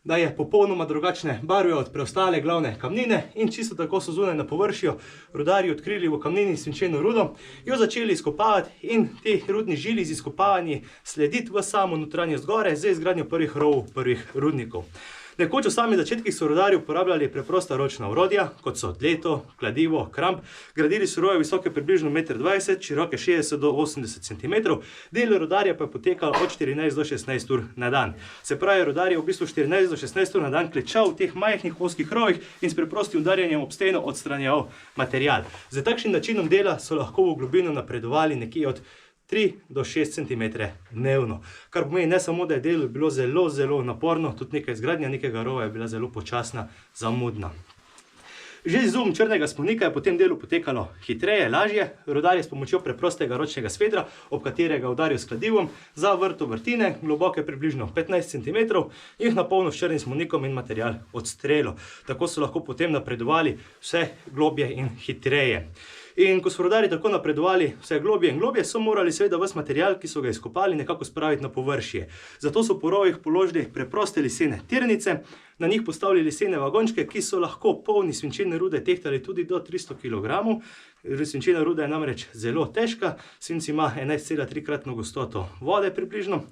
da je popolnoma drugačne barve od preostale glavne kamnine in čisto tako so zunaj na površju rudarji odkrili v kamnini svinčeno rudo, jo začeli izkopavati in te rudni žili z izkopavanji slediti v samo notranjost gore z izgradnjo prvih rovov, prvih rudnikov. Nekoč v samih začetkih so rudarji uporabljali preprosta ročna orodja, kot so dleto, kladivo, kramp. Gradili so roje visoke približno 1,20 m, široke 60 do 80 cm. Delo rudarja pa je potekalo od 14 do 16 ur na dan. Se pravi, rudar je v bistvu 14 do 16 ur na dan klečal v teh majhnih ozkih rovih in s preprostim udarjanjem ob steno odstranjeval material. Z takšnim načinom dela so lahko v globino napredovali nekje od 3 do 6 cm dnevno. Kar pomeni ne samo, da je delo bilo zelo, zelo naporno, tudi neka izgradnja nekega rova je bila zelo počasna, zamudna. Že izum črnega spolnika je po tem delu potekalo hitreje, lažje. Rudar je s pomočjo preprostega ročnega svedra, ob katerega udarijo s kladivom, za vrto vrtine, globoke približno 15 cm, jih napolnil s črnim spolnikom in material odstrelil. Tako so lahko potem napredovali vse globje in hitreje. In ko so rudarji tako napredovali vse globje in globje, so morali seveda ves material, ki so ga izkopali, nekako spraviti na površje. Zato so po rovih položili preproste lesene tirnice, na njih postavili lesene vagončke, ki so lahko polni svinčene rude tehtali tudi do 300 kg. Svinčena ruda je namreč zelo težka, svinc ima 11,3-kratno gostoto vode približno.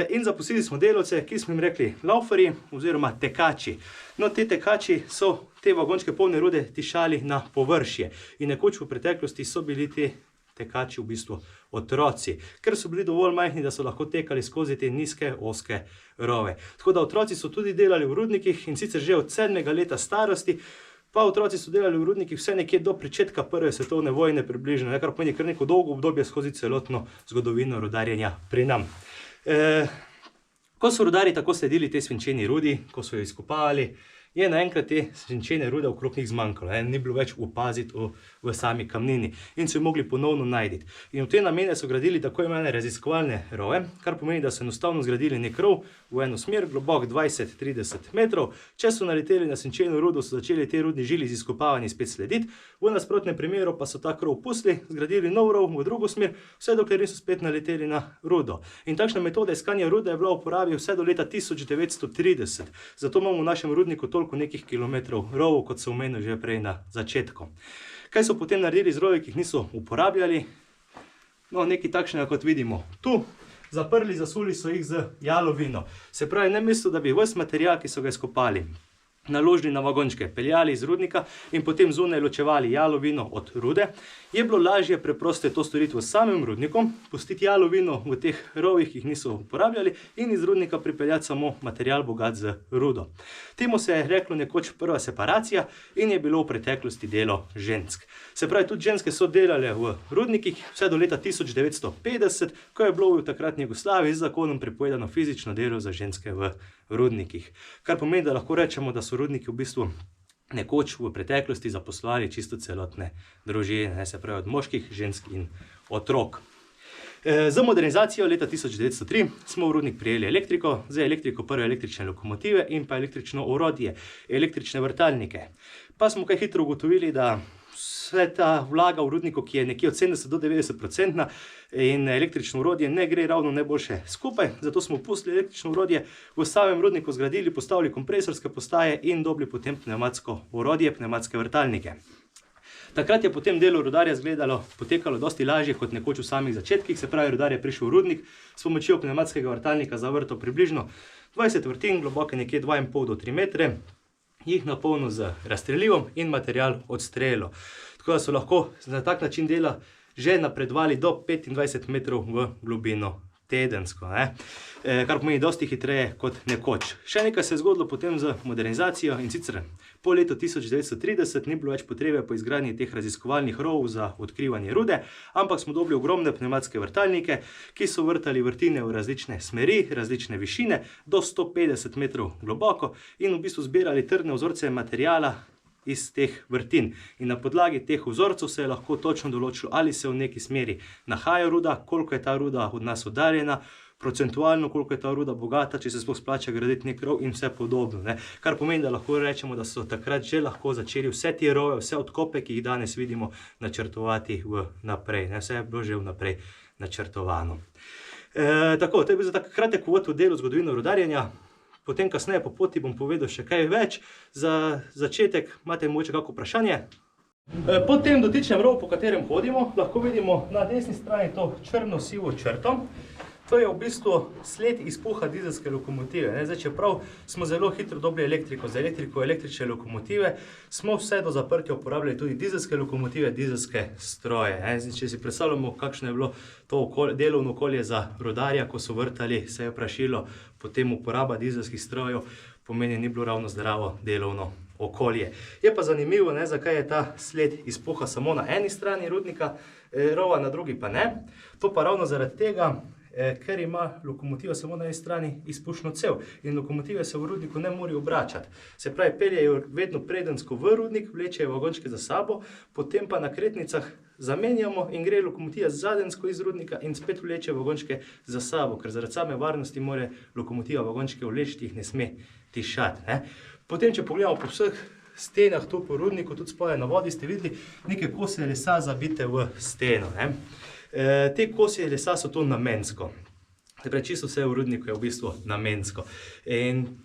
In zaposlili smo delavce, ki smo jim rekli laufarji oziroma tekači. No, te tekači so te vagončke polne rude tišali na površje. In nekoč v preteklosti so bili te tekači v bistvu otroci, ker so bili dovolj majhni, da so lahko tekali skozi te nizke, ozke rove. Tako da otroci so tudi delali v rudnikih in sicer že od 7. leta starosti, pa otroci so delali v rudnikih vse nekje do pričetka prve svetovne vojne približno, kar pomeni kar neko dolgo obdobje skozi celotno zgodovino rudarjenja pri nam. Ko so rudarji tako sledili tej svinčeni rudi, ko so jo izkopavali, je naenkrat te svinčene rude okrog njih zmanjkalo. Ni bilo več opaziti v sami kamnini in so jo mogli ponovno najti. In v te namene so gradili tako imene raziskovalne rove, kar pomeni, da so enostavno zgradili nek rov v eno smer, globok 20-30 metrov. Če so naleteli na svinčeno rudo, so začeli te rudni žili z izkopavanji spet slediti. V nasprotnem primeru pa so ta rov pustili, zgradili nov rov v drugo smer, vse dokler niso spet naleteli na rudo. In takšna metoda iskanja rude je bila v uporabi vse do leta 1930. Zato imamo v našem rudniku toliko nekih kilometrov rovov, kot so omenili že prej na začetku. Kaj so potem naredili z rovi, ki jih niso uporabljali? No, nekaj takšnega, kot vidimo tu. Zaprli, zasuli so jih z jalovino. Se pravi, ne mislijo, da bi ves material, ki so ga izkopali, naložili na vagončke, peljali iz rudnika in potem zunaj ločevali jalovino od rude, je bilo lažje preprosto to storiti v samem rudniku, pustiti jalovino v teh rovih, ki jih niso uporabljali, in iz rudnika pripeljati samo material bogat z rudo. Temu se je reklo nekoč prva separacija in je bilo v preteklosti delo žensk. Se pravi, tudi ženske so delale v rudnikih vse do leta 1950, ko je bilo v takratni Jugoslaviji z zakonom prepovedano fizično delo za ženske v rudnikih. Kar pomeni, da lahko rečemo, da so rudniki v bistvu nekoč v preteklosti zaposlovali čisto celotne družine, se pravi od moških, žensk in otrok. Za modernizacijo leta 1903 smo v rudnik prijeli elektriko, za elektriko prve električne lokomotive in pa električno orodje, električne vrtalnike. Pa smo kaj hitro ugotovili, da vse ta vlaga v rudniku, ki je nekje od 70 do 90% in električno orodje ne gre ravno najboljše skupaj, zato smo pustili električno orodje, v samem rudniku zgradili, postavili kompresorske postaje in dobili potem pnevmatsko orodje, pnevmatske vrtalnike. Takrat je potem delo rudarja potekalo dosti lažje kot nekoč v samih začetkih, se pravi, rudar je prišel v rudnik, s pomočjo pnevmatskega vrtalnika zavrtal približno 20 vrtin, globoke nekje 2,5 do 3 metre, jih napolnil z razstrelivom in material odstrelil. Tako da so lahko na tak način dela že napredovali do 25 metrov v globino tedensko, kar pomeni dosti hitreje kot nekoč. Še nekaj se je zgodilo potem z modernizacijo in sicer po letu 1930 ni bilo več potrebe po izgradnji teh raziskovalnih rovov za odkrivanje rude, ampak smo dobili ogromne pnevmatske vrtalnike, ki so vrtali vrtine v različne smeri, različne višine, do 150 metrov globoko in v bistvu zbirali trdne vzorce materijala iz teh vrtin. In na podlagi teh vzorcev se je lahko točno določilo, ali se v neki smeri nahaja ruda, koliko je ta ruda od nas oddaljena, procentualno, koliko je ta ruda bogata, če se sploh splača graditi nek rov in vse podobno. Kar pomeni, da lahko rečemo, da so takrat že lahko začeli vse te rove, vse odkope, ki jih danes vidimo, načrtovati vnaprej. Vse je bilo že vnaprej načrtovano. Tako, to je bil za tak kratek uvod v delo zgodovino rudarjenja. Potem kasneje po poti bom povedal še kaj več. Za začetek imate mogoče kako vprašanje? Po tem dotičnem rovu, po katerem hodimo, lahko vidimo na desni strani to črno-sivo črto. To je v bistvu sled izpuha dizelske lokomotive. Zdaj, čeprav smo zelo hitro dobili elektriko, za elektriko električne lokomotive, smo vse do zaprtja uporabljali tudi dizelske lokomotive, dizelske stroje. Če si predstavljamo, kakšno je bilo to delovno okolje za rudarja, ko so vrtali, se je prašilo, potem uporaba dizelskih strojev pomeni, ni bilo ravno zdravo delovno okolje. Je pa zanimivo, zakaj je ta sled izpuha samo na eni strani rudnika rova, na drugi pa ne. To pa ravno zaradi tega, ker ima lokomotiva samo na eni strani izpušno cev in lokomotive se v rudniku ne morejo obračati. Se pravi, peljejo vedno predensko v rudnik, vlečejo vagončke za sabo, potem pa na kretnicah zamenjamo in gre lokomotiva zadensko iz rudnika in spet vleče vagončke za sabo, ker zaradi same varnosti mora lokomotiva vagončke vleči, jih ne sme tišati. Potem, če pogledamo po vseh stenah tu po rudniku, tudi spodaj na vodi, ste videli neke kose lesa zabite v steno. Te kose lesa so to namensko. Čisto vse v rudniku je v bistvu namensko. In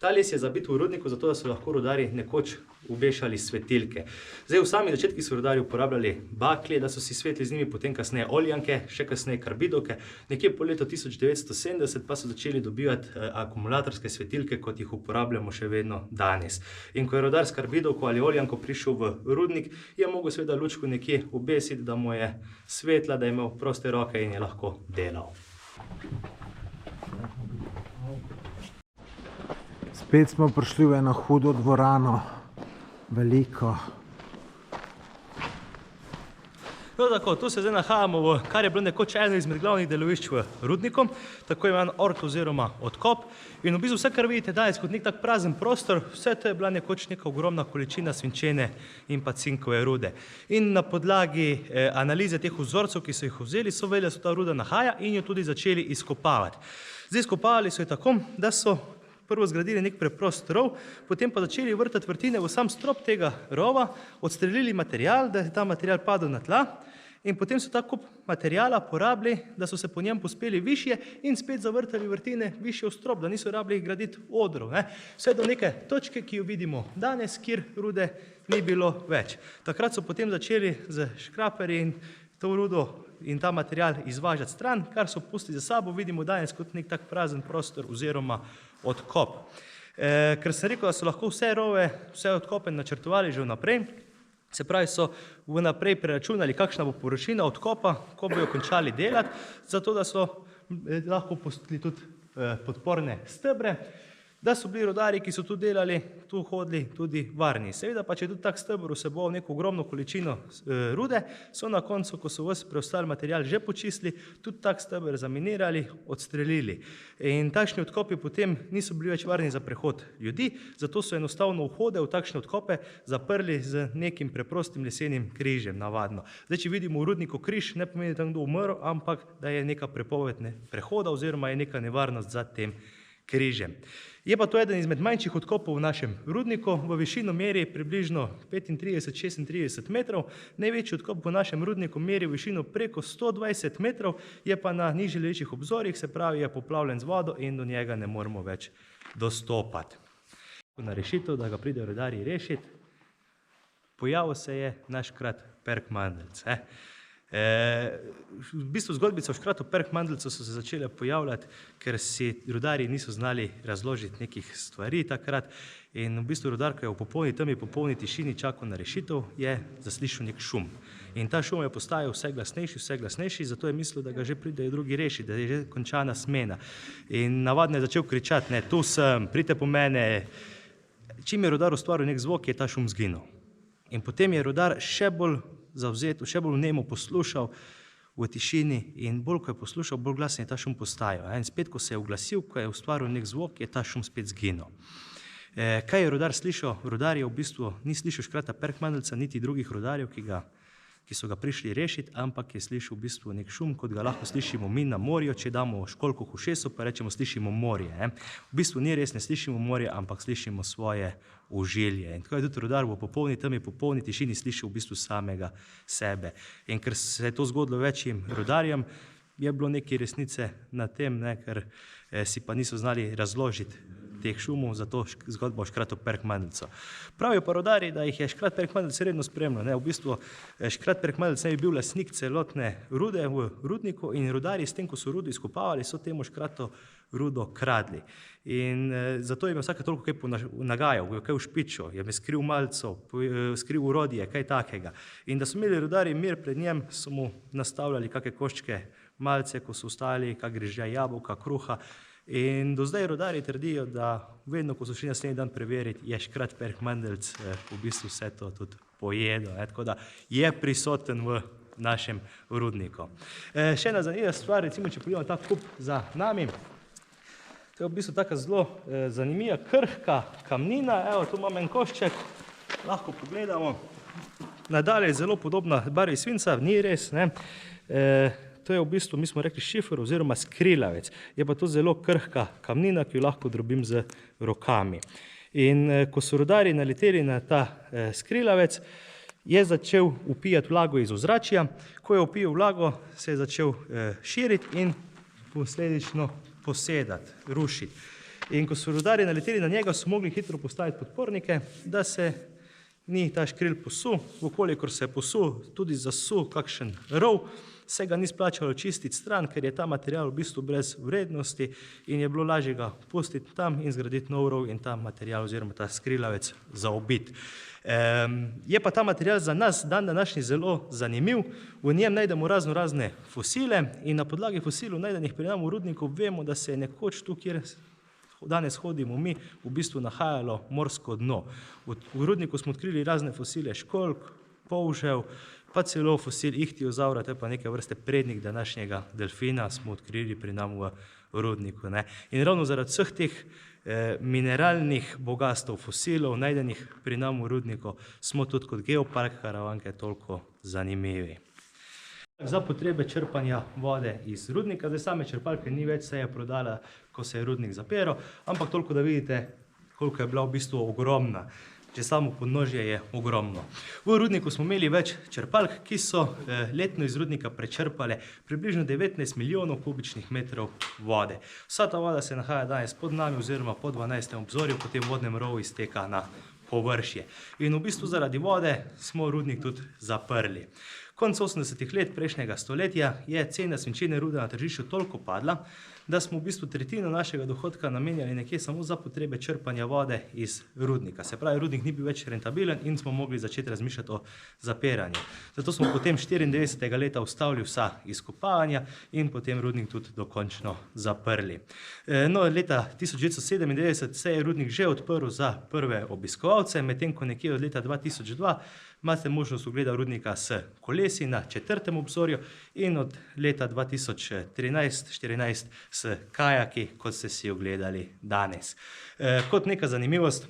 ta les je zabit v rudniku, zato da so lahko rudarji nekoč obešali svetilke. Zdaj, v sami začetki so rudarji uporabljali bakle, da so si svetli z njimi, potem kasneje oljanke, še kasneje karbidovke. Nekje po letu 1970 pa so začeli dobivati akumulatorske svetilke, kot jih uporabljamo še vedno danes. In ko je rudar s karbidovko ali oljanko prišel v rudnik, je mogel seveda lučko nekje obesiti, da mu je svetla, da je imel proste roke in je lahko delal. Spet smo prišli v eno hudo dvorano, veliko. No, tako, tu se zdaj nahajamo v, kar je bilo nekoč eno izmed glavnih delovišč v rudniku, tako imenovan ort oziroma odkop. In v bistvu vse, kar vidite danes kot nek tak prazen prostor, vse to je bila nekoč neka ogromna količina svinčene in pa cinkove rude. In na podlagi analize teh vzorcev, ki so jih vzeli, so vedeli, da se ta ruda nahaja in jo tudi začeli izkopavati. Zdaj, izkopavali so jo tako, da so prvo zgradili nek preprost rov, potem pa začeli vrtati vrtine v sam strop tega rova, odstrelili material, da je ta material padel na tla in potem so ta kup materijala porabili, da so se po njem pospeli višje in spet zavrtali vrtine višje v strop, da niso rabili graditi odrov. Vse do neke točke, ki jo vidimo danes, kjer rude ni bilo več. Takrat so potem začeli z škraperji in to rudo in ta material izvažati stran, kar so pustili za sabo, vidimo danes kot nek tak prazen prostor oziroma odkop. Ker sem rekel, da so lahko vse rove, vse odkope načrtovali že vnaprej, se pravi, so vnaprej preračunali, kakšna bo površina odkopa, ko bojo končali delati, zato da so lahko postavili tudi podporne stebre, da so bili rudarji, ki so tu delali, tu hodili tudi varni. Seveda pa, če je tudi tak steber vseboval neko ogromno količino rude, so na koncu, ko so ves preostali material že počistili, tudi tak steber zaminirali, odstrelili. In takšni odkopi potem niso bili več varni za prehod ljudi, zato so enostavno vhode v takšne odkope zaprli z nekim preprostim lesenim križem, navadno. Zdaj, če vidimo v rudniku križ, ne pomeni, da je kdo umrl, ampak da je neka prepoved prehoda oziroma je neka nevarnost za tem križem. Je pa to eden izmed manjših odkopov v našem rudniku, v višino meri približno 35-36 metrov, največji odkop v našem rudniku meri v višino preko 120 metrov, je pa na nižjih večjih obzorjih, se pravi, je poplavljen z vodo in do njega ne moremo več dostopati. Na rešitev, da ga pridejo rudarji rešiti, pojavil se je naš škrat Perkmandeljc. V bistvu zgodbice o škratu Perkmandeljcu so se začele pojavljati, ker si rudarji niso znali razložiti nekih stvari takrat in v bistvu rudar, ko je v popolni temi, popolni tišini čakal na rešitev, je zaslišal nek šum. In ta šum je postajal vse glasnejši, zato je mislil, da ga že pridejo drugi rešiti, da je že končana smena. In navadno je začel kričati, tu sem, pridite po mene. Čim je rudar ustvaril nek zvok, je ta šum zginil. In potem je rudar še bolj zavzeto, še bolj vnemo poslušal v tišini in bolj, ko je poslušal, bolj glasen je ta šum postajal. In spet, ko se je oglasil, ko je ustvaril nek zvok, je ta šum spet zginil. Kaj je rudar slišal? Rudar je v bistvu ni slišal škrata Perkmandeljca, niti drugih rudarjev, ki so ga prišli rešiti, ampak je slišal v bistvu nek šum, kot ga lahko slišimo mi na morju, če damo školjko v ušesu, pa rečemo, slišimo morje. V bistvu ni res, ne slišimo morje, ampak slišimo svoje užilje. In tako je tudi rudar v popolni temi, popolni tišini slišal v bistvu samega sebe. In ker se je to zgodilo večjim rudarjem, je bilo nekaj resnice na tem, ker si pa niso znali razložiti teh šumov, zato zgodba o škratu Perkmandeljcu. Pravijo pa rudarji, da jih je škrat Perkmandeljc redno spremljal. V bistvu škrat Perkmandeljc ne bi bil lastnik celotne rude v rudniku in rudarji s tem, ko so rudo izkopavali, so temu škratu rudo kradli. In zato je vsake toliko kaj nagajal, kaj ušpičil, je skril malco, skril urodje, kaj takega. In da so imeli rudarji mir pred njem, so mu nastavljali kakšne koščke malce, ko so ostali, kak grižlja jabolka, kruha. In do zdaj rudarji trdijo, da vedno, ko so šli naslednji dan preveriti, je škrat Perkmandeljc v bistvu vse to tudi pojedel. Tako da je prisoten v našem rudniku. Še ena zanimiva stvar, recimo, če pogledamo ta kup za nami, to je v bistvu taka zelo zanimiva, krhka kamnina. Evo, tu imam en košček, lahko pogledamo. Nadalje je zelo podobna barvi svinca, ni res, ne. To je v bistvu, mi smo rekli šifer oziroma skrilavec. Je pa to zelo krhka kamnina, ki jo lahko drobim z rokami. In ko so rudarji naleteli na ta skrilavec, je začel upijati vlago iz ozračja. Ko je upijal vlago, se je začel širiti in posledično posedati, rušiti. In ko so rudarji naleteli na njega, so mogli hitro postaviti podpornike, da se ni ta škril posul. Vkolikor se je posul, tudi zasul kakšen rov, se ga ni splačalo čistiti stran, ker je ta material v bistvu brez vrednosti in je bilo lažje ga pustiti tam in zgraditi nov rov in ta material oziroma ta skrilavec zaobiti. Je pa ta material za nas dan današnji zelo zanimiv. V njem najdemo razne fosile in na podlagi fosilov najdenih pri nam v rudniku vemo, da se je nekoč tu, kjer danes hodimo mi, v bistvu nahajalo morsko dno. V rudniku smo odkrili razne fosile školjk, polžev, pa celo fosil ihtiozaura, to je pa neke vrste prednik današnjega delfina, smo odkrili pri nam v rudniku. In ravno zaradi vseh teh mineralnih bogastev fosilov, najdenih pri nam v rudniku, smo tudi kot geopark Karavanke toliko zanimivi. Za potrebe črpanja vode iz rudnika, zdaj same črpalke ni več, se je prodala, ko se je rudnik zapiral, ampak toliko, da vidite, koliko je bila v bistvu ogromna. Že samo podnožje je ogromno. V rudniku smo imeli več črpalk, ki so letno iz rudnika prečrpale približno 19 milijonov kubičnih metrov vode. Vsa ta voda se nahaja danes pod nami oziroma po 12. obzorju, po tem vodnem rovu izteka na površje. In v bistvu zaradi vode smo rudnik tudi zaprli. Konec 80. let prejšnjega stoletja je cena svinčene rude na tržišču toliko padla, da smo v bistvu tretjino našega dohodka namenjali nekje samo za potrebe črpanja vode iz rudnika. Se pravi, rudnik ni bil več rentabilen in smo mogli začeti razmišljati o zapiranju. Zato smo potem 94. leta ustavili vsa izkopavanja in potem rudnik tudi dokončno zaprli. No, leta 1997 se je rudnik že odprl za prve obiskovalce, medtem ko nekje od leta 2002 imate možnost ogleda rudnika s kolesi na 4. obzorju in od leta 2013-14 s kajaki, kot ste si ogledali danes. Kot neka zanimivost,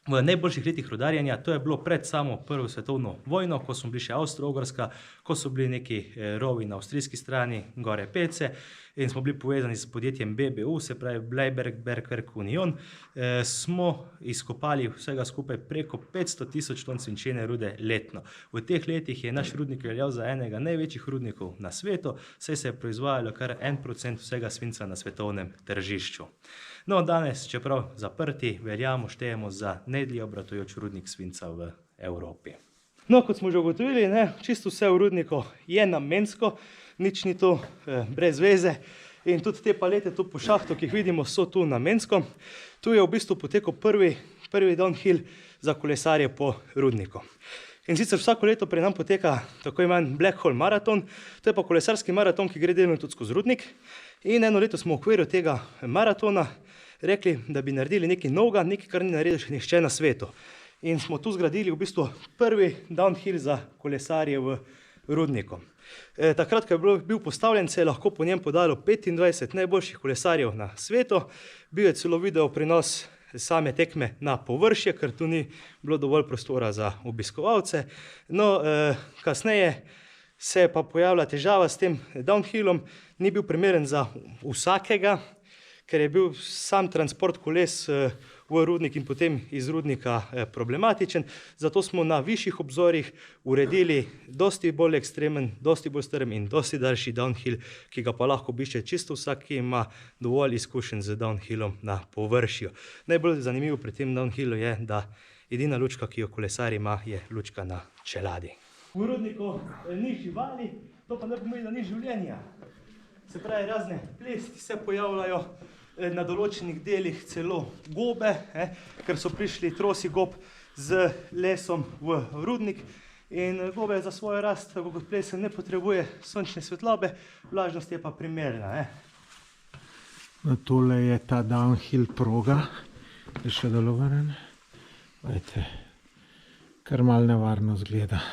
v najboljših letih rudarjenja, to je bilo pred samo Prvo svetovno vojno, ko smo bili še Avstro-Ogrska, ko so bili neki rovi na avstrijski strani, gore Pece, in smo bili povezani s podjetjem BBU, se pravi Bleiberg Bergwerk Union, smo izkopali vsega skupaj preko 500 000 ton svinčene rude letno. V teh letih je naš rudnik veljal za enega največjih rudnikov na svetu, saj se je proizvajalo kar 1% vsega svinca na svetovnem tržišču. No, danes, čeprav zaprti, veljamo, štejemo za najdlje obratujoč rudnik svinca v Evropi. No, kot smo že ugotovili, čisto vse v rudniku je namensko, nič ni to brez veze in tudi te palete tu po šahtu, ki jih vidimo, so tu namensko. Tu je v bistvu potekal prvi downhill za kolesarje po rudniku. In sicer vsako leto pri nam poteka tako imen Black Hole maraton, to je pa kolesarski maraton, ki gre delno tudi skozi rudnik. In eno leto smo v okviru tega maratona rekli, da bi naredili nekaj novega, nekaj, kar ni naredil še nihče na svetu. In smo tu zgradili v bistvu prvi downhill za kolesarje v rudniku. Takrat, ko je bil postavljen, se je lahko po njem podalo 25 najboljših kolesarjev na svetu. Bil je celo video prenos same tekme na površje, ker tu ni bilo dovolj prostora za obiskovalce. No, kasneje se je pa pojavila težava s tem downhillom, ni bil primeren za vsakega, ker je bil sam transport koles v rudnik in potem iz rudnika problematičen. Zato smo na višjih obzorjih uredili dosti bolj ekstremen, dosti bolj strm in dosti daljši downhill, ki ga pa lahko obišče čisto vsak, ki ima dovolj izkušenj z downhillom na površju. Najbolj zanimivo pri tem downhillu je, da edina lučka, ki jo kolesar ima, je lučka na čeladi. V rudniku ni živali, to pa ne pomeni, da ni življenja. Se pravi, razne plesti se pojavljajo, na določenih delih celo gobe, ker so prišli trosi gob z lesom v rudnik in gobe za svojo rast, tako kot plesen, ne potrebuje sončne svetlobe, vlažnost je pa primerna. No, tole je ta downhill proga, je še delovaren. Vajte, kar malo nevarno zgleda.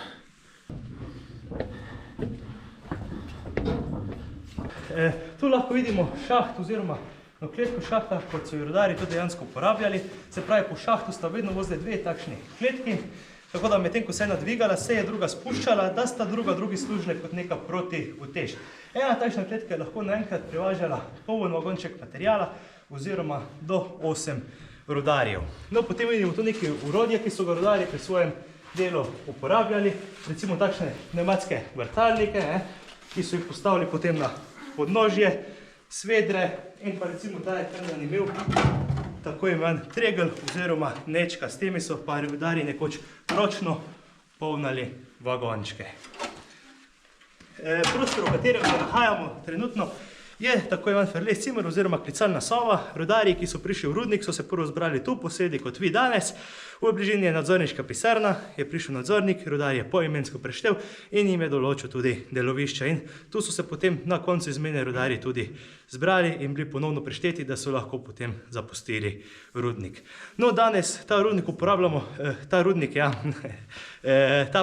Tu lahko vidimo šaht oziroma kletko šahta, kot so jo rudarji tudi dejansko uporabljali. Se pravi, po šahtu sta vedno vozili dve takšni kletki, tako da medtem, ko se je ena dvigala, se je druga spuščala, da sta drugi služili kot neka protiutež. Ena takšna kletka je lahko naenkrat prevažala poln vagonček materijala oziroma do 8 rudarjev. No, potem vidimo tu neke urodje, ki so ga rudarji pri svojem delu uporabljali, recimo takšne pnevmatske vrtalnike, ki so jih postavili potem na podnožje, svedre in pa recimo ta je kar zanimiv, tako imen tregel oziroma nečka. S temi so pa rudarji nekoč ročno polnili vagončke. Prostor, v katerem se nahajamo trenutno, je tako imen Ferles cimer oziroma klicalna soba. Rudarji, ki so prišli v rudnik, so se prvo zbrali tu, posedi kot vi danes. V bližini je nadzorniška pisarna, je prišel nadzornik, rudar je poimensko preštel in jim je določil tudi delovišča. In tu so se potem na koncu izmene rudarji tudi zbrali in bili ponovno prešteti, da so lahko potem zapustili rudnik. No, danes ta rudnik uporabljamo, ta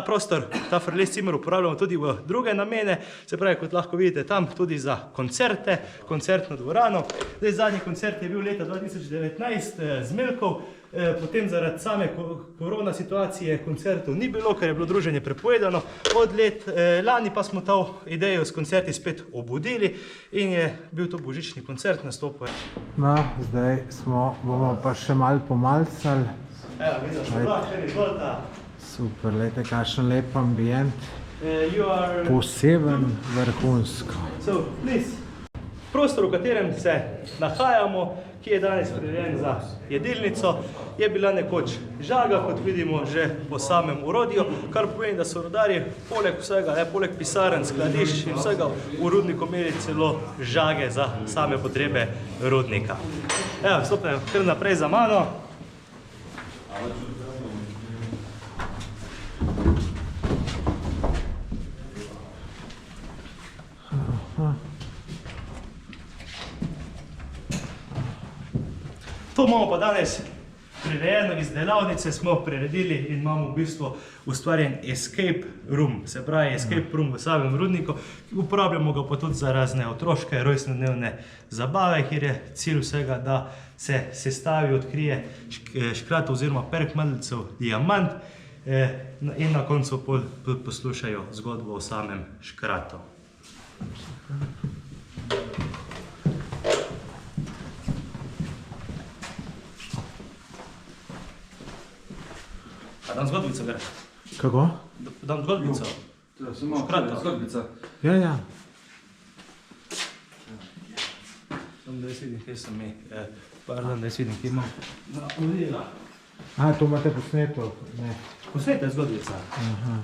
prostor, ta Ferles cimer uporabljamo tudi v druge namene, se pravi, kot lahko vidite tam, tudi za koncerte, koncertno dvorano. Zdaj, zadnji koncert je bil leta 2019 z Melkov, potem zaradi same korona situacije koncertov ni bilo, ker je bilo druženje prepovedano. Od lani pa smo to idejo s koncerti spet obudili in je bil to božični koncert, nastopil. No, zdaj bomo pa še malo pomalcali. Evo, vidim, še lahko izvolite. Super, lejte, kakšen lep ambient. Poseben, vrhunsko. So, please. Prostor, v katerem se nahajamo, ki je danes prirejen za jedilnico, je bila nekoč žaga, kot vidimo že po samem orodju, kar pomeni, da so rudarji poleg vsega, poleg pisarn, skladišč in vsega v rudniku imeli celo žage za same potrebe rudnika. Evo, stopnem kar naprej za mano. To imamo pa danes prirejeno iz delavnice, smo priredili in imamo v bistvu ustvarjen escape room, se pravi escape room v samem rudniku, uporabljamo ga pa tudi za razne otroške, rojstnodnevne zabave, kjer je cilj vsega, da se sestavi, odkrije škrat oziroma perkmandelcev diamant in na koncu poslušajo zgodbo o samem škratu. Dam zgodbico, gre. Kako? Dam zgodbico. Škrata. Zgodbica. Ja. Da jaz vidim, kje sem mi. Pardon, da jaz vidim, kje imam. Vodila. To imate posneto? Ne. Posneta je zgodbica. Aha.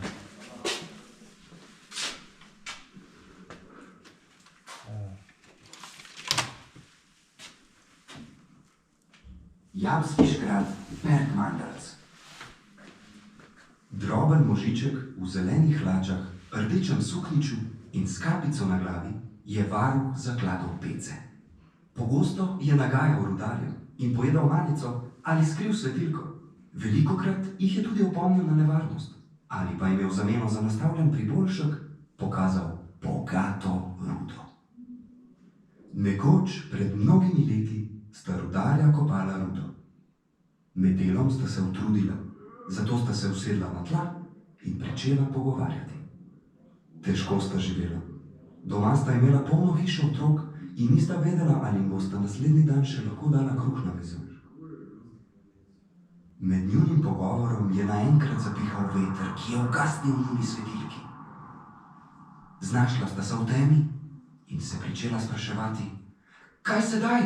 Jamski škrat Perkmandelc. Droben možiček v zelenih hlačah, rdečem suknjiču in s kapico na glavi je varuh zakladov pece. Pogosto je nagajal rudarjem in pojedal manico ali skril svetilko. Velikokrat jih je tudi opomnil na nevarnost ali pa jim je v zameno za nastavljen priboljšek pokazal bogato rudo. Nekoč pred mnogimi leti sta rudarja kopala rudo. Med delom sta se utrudila, zato sta se usedla na tla in pričela pogovarjati. Težko sta živela. Doma sta imela polno hišo otrok in nista vedela, ali jim bosta naslednji dan še lahko dala kruh na mizo. Med njunim pogovorom je naenkrat zapihal veter, ki je ugasnil njuni svetilki. Znašla sta se v temi in se pričela spraševati, kaj sedaj?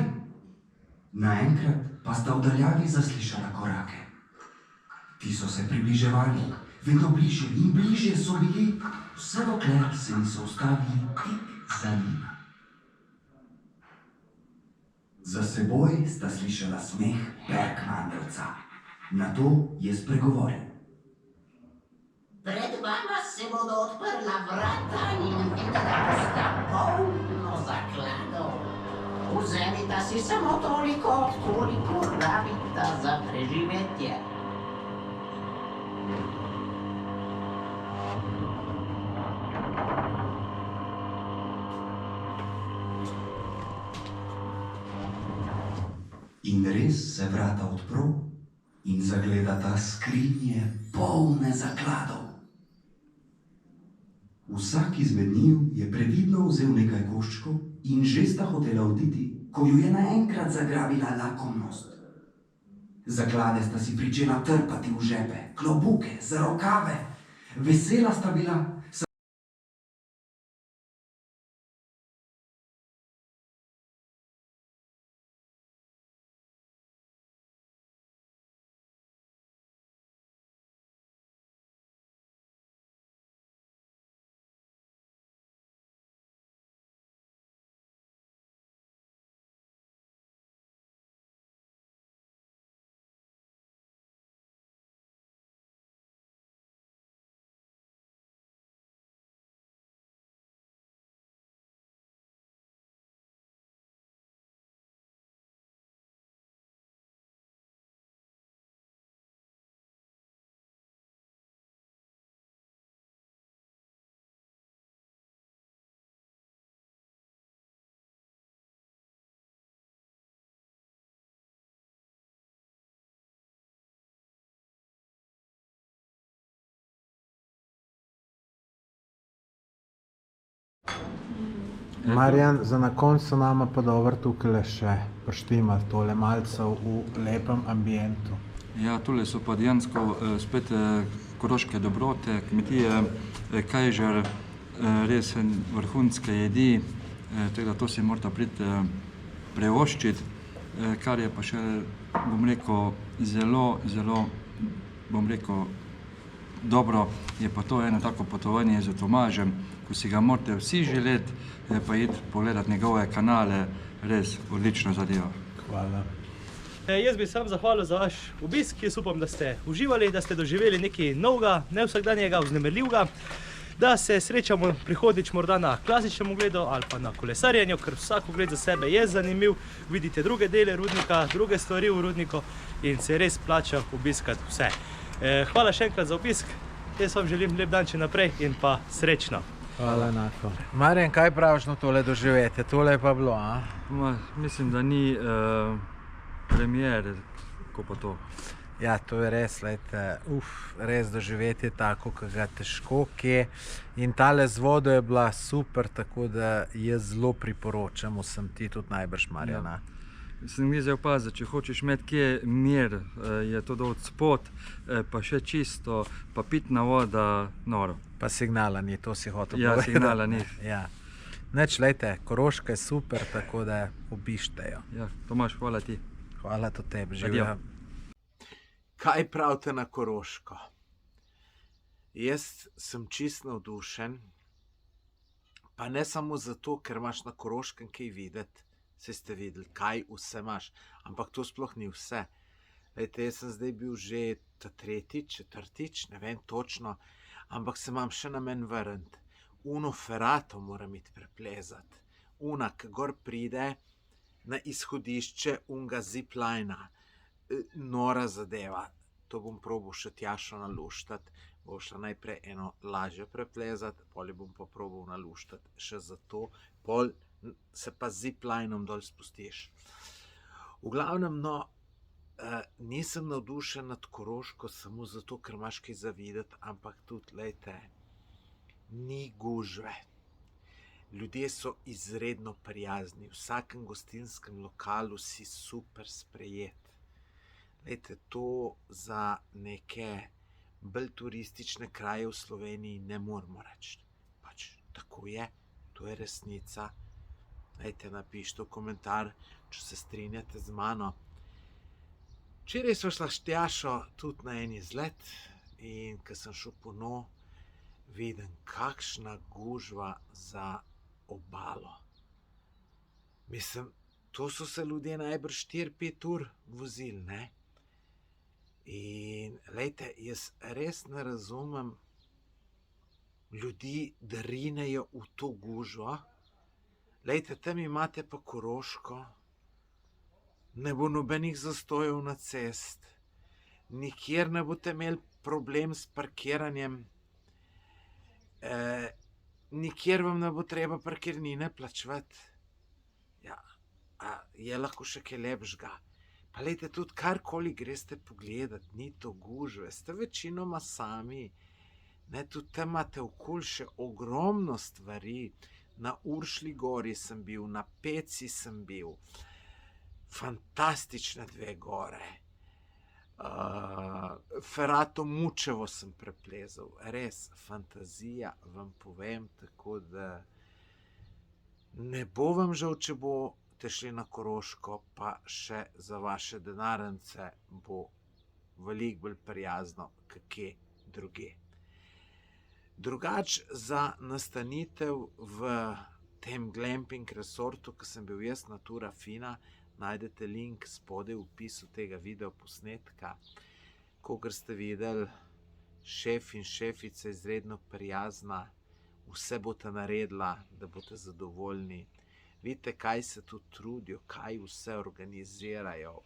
Naenkrat pa sta v daljavi zaslišala korake. Ti so se približevali, vedno bližje in bližje so bili, vse dokler se niso ustavili tik za njima. Za seboj sta slišala smeh Perkmandelca. Nato je spregovoril. Pred vama se bodo odprla vrata in videla bosta polno zakladov. Vzemita si samo toliko, koliko rabita za preživetje. In res se vrata odpro in zagledata skrinje polne zakladov. Vsak izmed njiju je previdno vzel nekaj koščkov in že sta hotela oditi, ko ju je naenkrat zagrabila lakomnost. Zaklade sta si pričela trpati v žepe, klobuke, za rokave. Vesela sta bila, Marjan, za na koncu nama pa dobro tukaj še poštimati tole malce v lepem ambientu. Ja, tule so pa dejansko spet koroške dobrote, kmetije, Kajžar, res vrhunske jedi, tako da to si morate priti prevoščiti. kar je pa še, bom rekel, zelo, bom rekel, dobro, je pa to eno tako potovanje z Tomažem, ko si ga morate vsi želeti, pa iti pogledati njegove kanale, res odlično zadeva. Hvala. Jaz bi sam zahvalil za vaš obisk. Jaz upam, da ste uživali, da ste doživeli nekaj novega, nevsakdanjega, vznemirljivega, da se srečamo prihodnjič morda na klasičnem ogledu ali pa na kolesarjenju, ker vsak ogled za sebe je zanimiv. Vidite druge dele rudnika, druge stvari v rudniku in se res plača obiskati vse. Hvala še enkrat za obisk. Jaz vam želim lep dan še naprej in pa srečno. Hvala enako. Marjan, kaj praviš na tole doživetje? Tole je pa bilo, a? Mislim, da ni premiere, ko pa to. Ja, to je res, res doživetje tako, ki ga težko kje. In tale z vodo je bila super, tako da jaz zelo priporočam vsem ti, tudi najbrž Marjana. Sem mi zdaj opazil, če hočeš imeti kje mir, je to dol spod, pa še čisto, pa pitna voda, noro. Pa signala ni, to si hotel Ja, povedati. signala ni. Ja. Neč, lejte, Koroška je super, tako da obiščite jo. Ja, Tomaž, hvala ti. Hvala tudi tebi, Adijo. živjo. Kaj pravite na Koroško? Jaz sem čist navdušen, pa ne samo zato, ker imaš na Koroškem kaj videti, saj ste videli, kaj vse imaš, ampak to sploh ni vse. Lejte, jaz sem zdaj bil že tretjič, četrtič, ne vem točno, ampak se imam še namen vrniti. Uno ferato moram iti preplezati. Una, ki gor pride na izhodišče unga ziplina. Nora zadeva. To bom probal še tjašo naluštati. Bo šla najprej eno lažje preplezati, pol bom pa probal naluštati še za to, pol se pa z ziplinom dol spustiš. V glavnem, no, nisem navdušen nad Koroško samo zato, ker imaš kaj za videti, ampak tudi, lejte, ni gužve. Ljudje so izredno prijazni, v vsakem gostinskem lokalu si super sprejet. Lejte, to za neke bolj turistične kraje v Sloveniji ne moramo reči. Pač tako je, to je resnica. Lejte, napišite v komentar, če se strinjate z mano. Včeraj sva šla s Tjašo tudi na en izlet in ko sem šel po no, vidim, kakšna gužva za obalo. Mislim, to so se ljudje najbrž 4-5 ur vozili, ne? In, lejte, jaz res ne razumem ljudi, da rinejo v to gužvo. Lejte, tam imate pa Koroško, ne bo nobenih zastojev na cest, nikjer ne boste imeli problem s parkiranjem, nikjer vam ne bo treba parkirnine plačevati. Ja, a je lahko še kaj lepšega. Pa lejte, tudi karkoli greste pogledati, ni to gužve, ste večinoma sami. Ne, tudi tam imate okoli še ogromno stvari. Na Uršlji gori sem bil, na Peci sem bil. Fantastične 2 gore. Ferato Mučevo sem preplezal. Res, fantazija, vam povem, tako da ne bo vam žal, če boste šli na Koroško, pa še za vaše denarnice bo veliko bolj prijazno, kakje druge. Drugač za nastanitev v tem glamping resortu, ki sem bil jaz, Natura Fina, najdete link spodaj v opisu tega videoposnetka. Kakor ste videli, šef in šefica izredno prijazna, vse boste naredila, da boste zadovoljni. Vidite, kaj se tu trudijo, kaj vse organizirajo,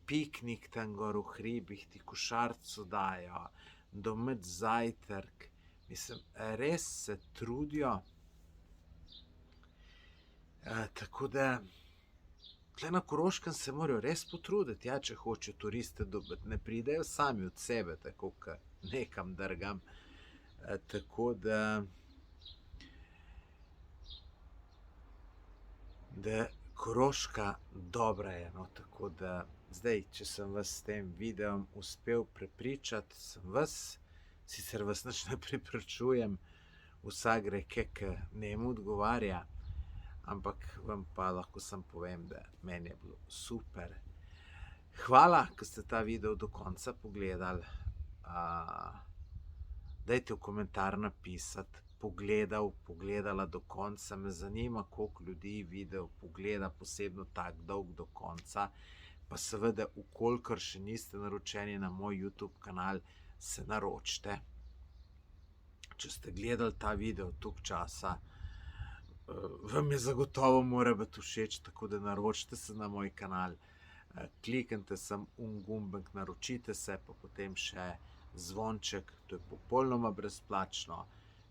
piknik tam gor v hribih, ti košarco dajo, domač zajtrk. Mislim, res se trudijo. Tako da, tukaj na Koroškem se morajo res potruditi, ja, če hoče turiste dobiti. Ne pridejo sami od sebe, tako ka nekam drgam. Tako da Koroška dobra je, no, tako da zdaj, če sem vas s tem videom uspel prepričati, sem vas, sicer vas nič ne prepričujem, vsak gre, ki njemu odgovarja, ampak vam pa lahko sam povem, da meni je bilo super. Hvala, ker ste ta video do konca pogledali. Dajte v komentar napisati, pogledala do konca. Me zanima, koliko ljudi video pogleda, posebno tak dolg do konca. Pa seveda, ukolikor še niste naročeni na moj YouTube kanal, se naročite. Če ste gledali ta video toliko časa, vam je zagotovo mora biti všeč, tako da naročite se na moj kanal. Kliknite sem gumbek, naročite se, pa potem še zvonček, to je popolnoma brezplačno.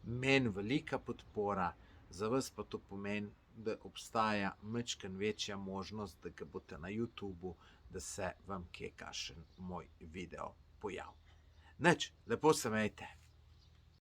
Meni velika podpora, za vas pa to pomeni, da obstaja majčkeno večja možnost, da ga boste na YouTubu, da se vam kje kakšen moj video pojavi. Nič, lepo se imejte.